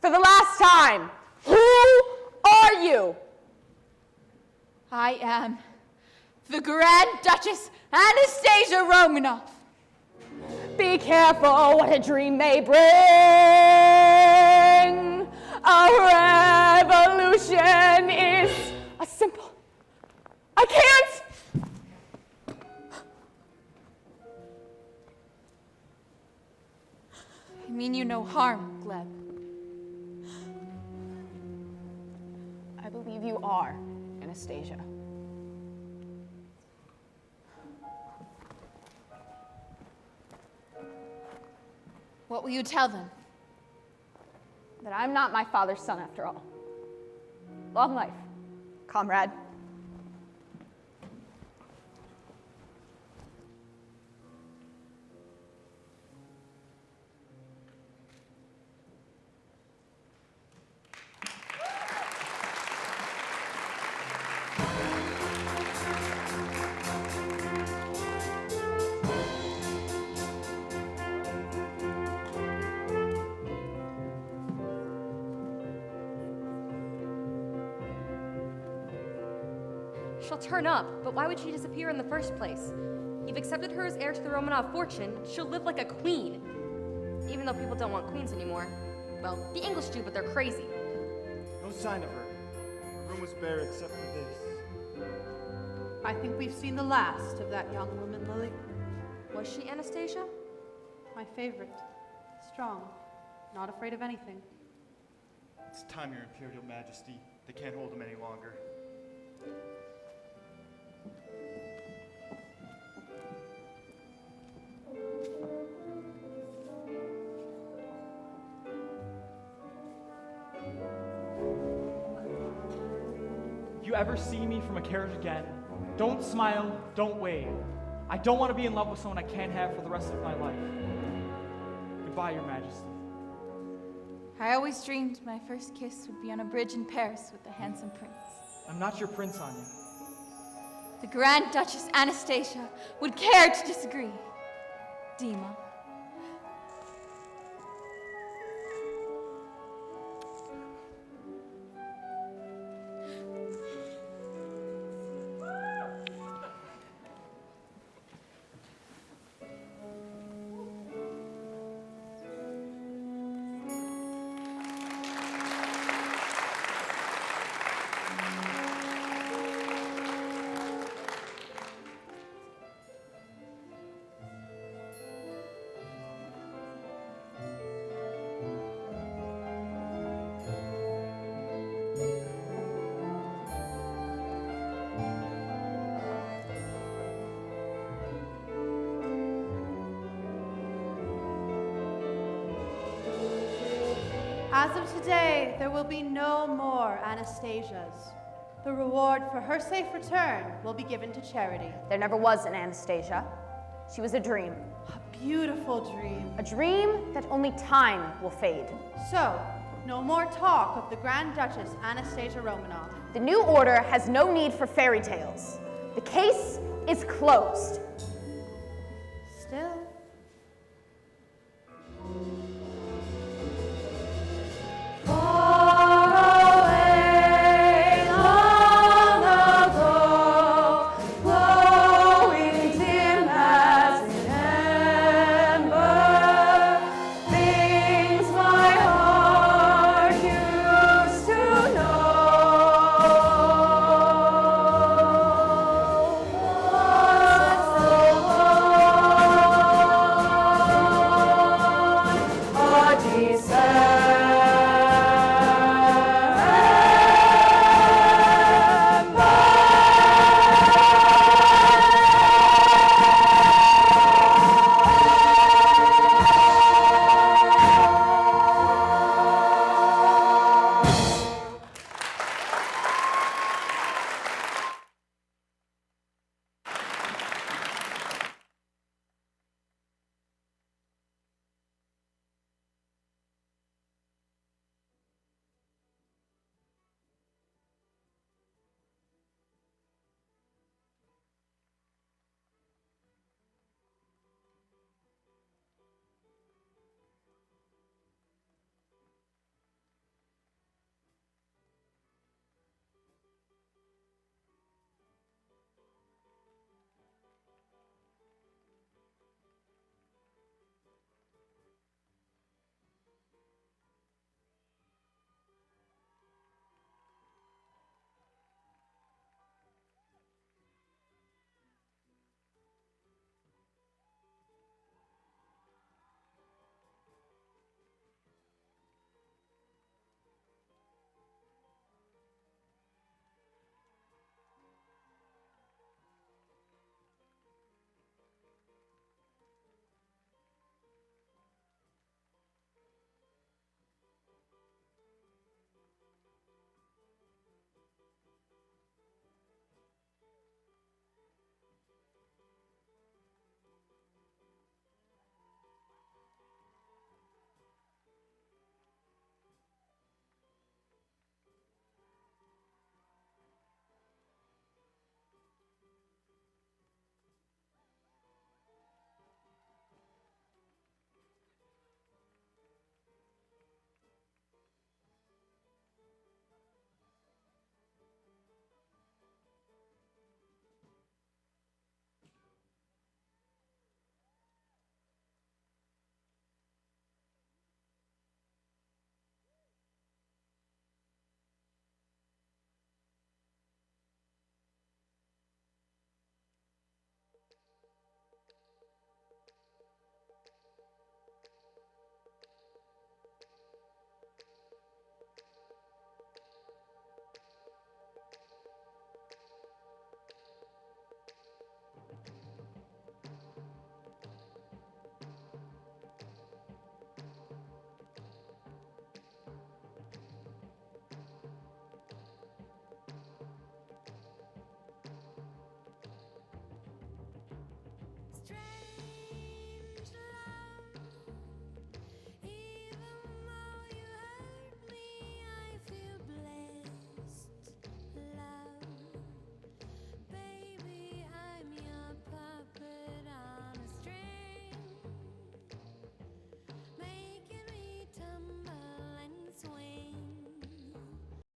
For the last time, who are you? I am the Grand Duchess Anastasia Romanov. Be careful what a dream may bring. A revolution is a simple... I can't! I mean you no harm, Gleb. I believe you are, Anastasia. What will you tell them? That I'm not my father's son after all. Long life, comrade. She'll turn up, but why would she disappear in the first place? You've accepted her as heir to the Romanov fortune. She'll live like a queen. Even though people don't want queens anymore. Well, the English do, but they're crazy. No sign of her. Her room was bare except for this. I think we've seen the last of that young woman, Lily. Was she Anastasia? My favorite. Strong. Not afraid of anything. It's time, Your Imperial Majesty. They can't hold him any longer. If you ever see me from a carriage again, don't smile, don't wave. I don't want to be in love with someone I can't have for the rest of my life. Goodbye, Your Majesty. I always dreamed my first kiss would be on a bridge in Paris with the handsome prince. I'm not your prince, Anya. The Grand Duchess Anastasia would care to disagree. Dima. As of today, there will be no more Anastasias. The reward for her safe return will be given to charity. There never was an Anastasia. She was a dream. A beautiful dream. A dream that only time will fade. So, no more talk of the Grand Duchess Anastasia Romanov. The new order has no need for fairy tales. The case is closed.